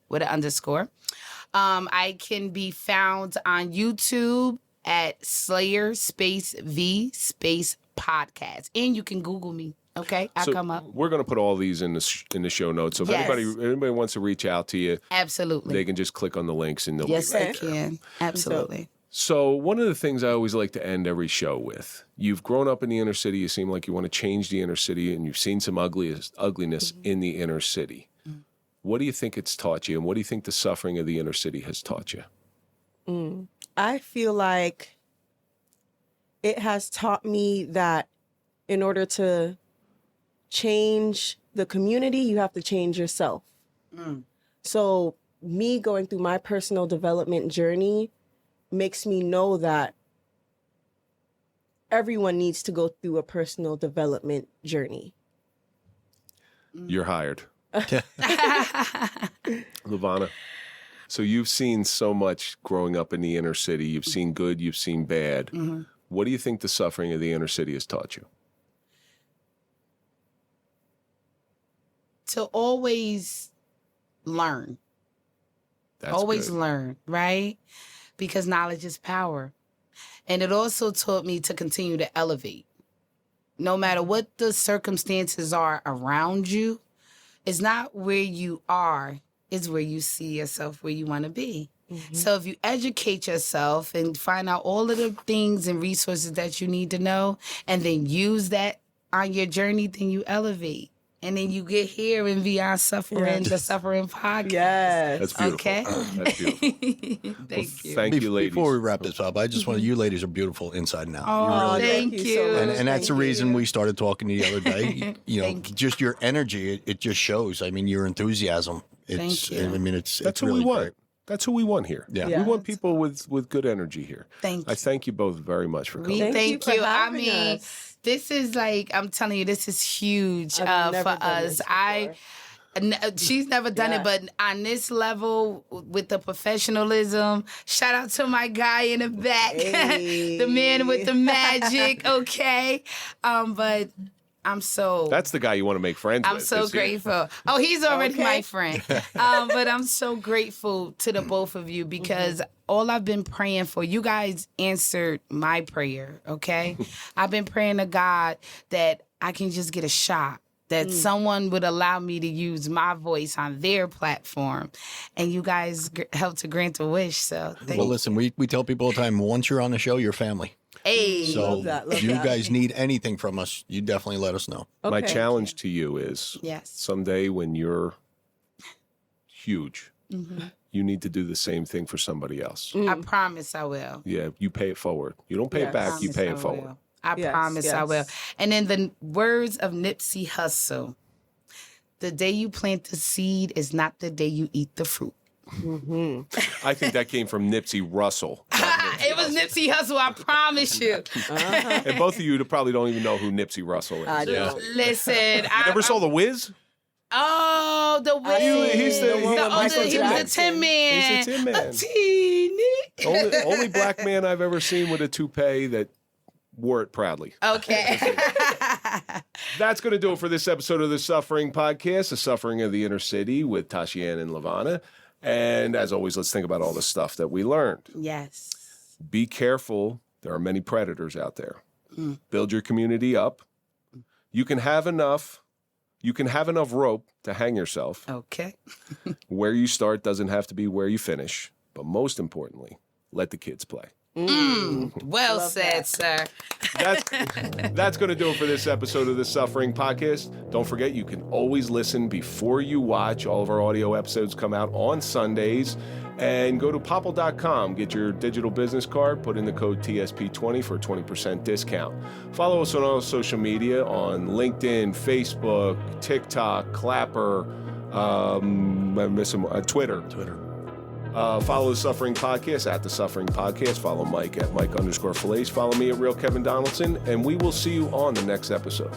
S2: with an underscore. I can be found on YouTube at Slayer V podcast, and you can Google me. Okay, I'll come up.
S1: We're going to put all these in the show notes. So if
S2: Yes.
S1: anybody wants to reach out to you,
S2: Absolutely.
S1: they can just click on the links and they'll
S2: Yes,
S1: be
S2: I
S1: right there.
S2: can. Absolutely.
S1: So one of the things I always like to end every show with, you've grown up in the inner city, you seem like you want to change the inner city, and you've seen some ugliness in the inner city. What do you think it's taught you, and what do you think the suffering of the inner city has taught you?
S4: I feel like it has taught me that in order to change the community, you have to change yourself. So me going through my personal development journey makes me know that everyone needs to go through a personal development journey.
S1: You're hired. Lavana, so you've seen so much growing up in the inner city. You've seen good, you've seen bad. What do you think the suffering of the inner city has taught you?
S2: To always learn.
S1: That's
S2: Always
S1: good.
S2: learn, right? Because knowledge is power. And it also taught me to continue to elevate. No matter what the circumstances are around you, it's not where you are, it's where you see yourself, where you want to be. So if you educate yourself and find out all of the things and resources that you need to know, and then use that on your journey, then you elevate. And then you get here in Beyond Suffering, the Suffering Podcast.
S4: Yes.
S1: That's beautiful.
S2: Okay.
S1: That's beautiful.
S2: Thank you.
S1: Thank you, ladies.
S3: Before we wrap this up, I just want to, you ladies are beautiful inside and out. You
S2: Oh,
S3: really are.
S2: thank
S4: you
S2: you.
S4: so much.
S3: And that's the
S4: Thank
S3: reason
S4: you.
S3: we started talking the other day. You know,
S2: Thank you.
S3: just your energy, it just shows. I mean, your enthusiasm. It's,
S2: Thank you.
S3: I mean, it's
S1: That's who
S3: really
S1: we want.
S3: great.
S1: That's who we want here.
S3: Yeah.
S4: Yeah.
S1: We want people with good energy here.
S2: Thank
S1: I
S2: you.
S1: thank you both very much for coming.
S2: We
S4: Thank you
S2: thank
S4: for
S2: you. I
S4: having
S2: mean,
S4: us.
S2: this is like, I'm telling you, this is huge
S4: I've never
S2: for
S4: done
S2: us.
S4: this
S2: She's never done
S4: Yeah.
S2: it, but on this level with the professionalism, shout out to my guy in the back,
S4: Hey.
S2: the man with the magic. Okay, but I'm so.
S1: That's the guy you want to make friends
S2: I'm
S1: with.
S2: so
S1: is he?
S2: grateful. Oh, he's already
S4: Okay.
S2: my friend. But I'm so grateful to the both of you because all I've been praying for, you guys answered my prayer, okay? I've been praying to God that I can just get a shot, that someone would allow me to use my voice on their platform. And you guys helped to grant a wish, so thank
S3: Well,
S2: you.
S3: listen, we tell people all the time, once you're on the show, you're family.
S2: Hey.
S3: So
S4: Love that, love
S3: if you
S4: that.
S3: guys need anything from us, you definitely let us know.
S1: My
S4: Okay.
S1: challenge to you is
S2: Yes.
S1: someday when you're huge, you need to do the same thing for somebody else.
S2: I promise I will.
S1: Yeah, you pay it forward. You don't pay it
S4: Yes.
S1: back, you
S2: Promise
S1: pay
S2: I
S1: it forward.
S2: will. I
S4: Yes,
S2: promise I
S4: yes.
S2: will. And in the words of Nipsey Hussle, the day you plant the seed is not the day you eat the fruit.
S1: I think that came from Nipsey Russell.
S2: It was Nipsey Hussle, I promise you.
S1: And both of you probably don't even know who Nipsey Russell is.
S4: I don't.
S2: Listen, I
S1: Never saw The Wiz?
S2: Oh, the way
S1: he's the- he-
S2: the
S1: Michael
S2: he was a
S1: Jackson.
S2: Tin Man.
S1: He's a Tin Man.
S2: A teeny.
S1: Only black man I've ever seen with a toupee that wore it proudly.
S2: Okay.
S1: That's going to do it for this episode of The Suffering Podcast, The Suffering of the Inner City with Tashiann and Lavana. And as always, let's think about all the stuff that we learned.
S2: Yes.
S1: Be careful. There are many predators out there. Build your community up. You can have enough rope to hang yourself.
S2: Okay.
S1: Where you start doesn't have to be where you finish. But most importantly, let the kids play.
S2: Well said, sir.
S1: That's going to do it for this episode of The Suffering Podcast. Don't forget, you can always listen before you watch. All of our audio episodes come out on Sundays. And go to popple.com, get your digital business card, put in the code TSP20 for a 20% discount. Follow us on all social media on LinkedIn, Facebook, TikTok, Clapper, Twitter. Follow The Suffering Podcast at The Suffering Podcast. Follow Mike at Mike_Failace. Follow me at Real Kevin Donaldson. And we will see you on the next episode.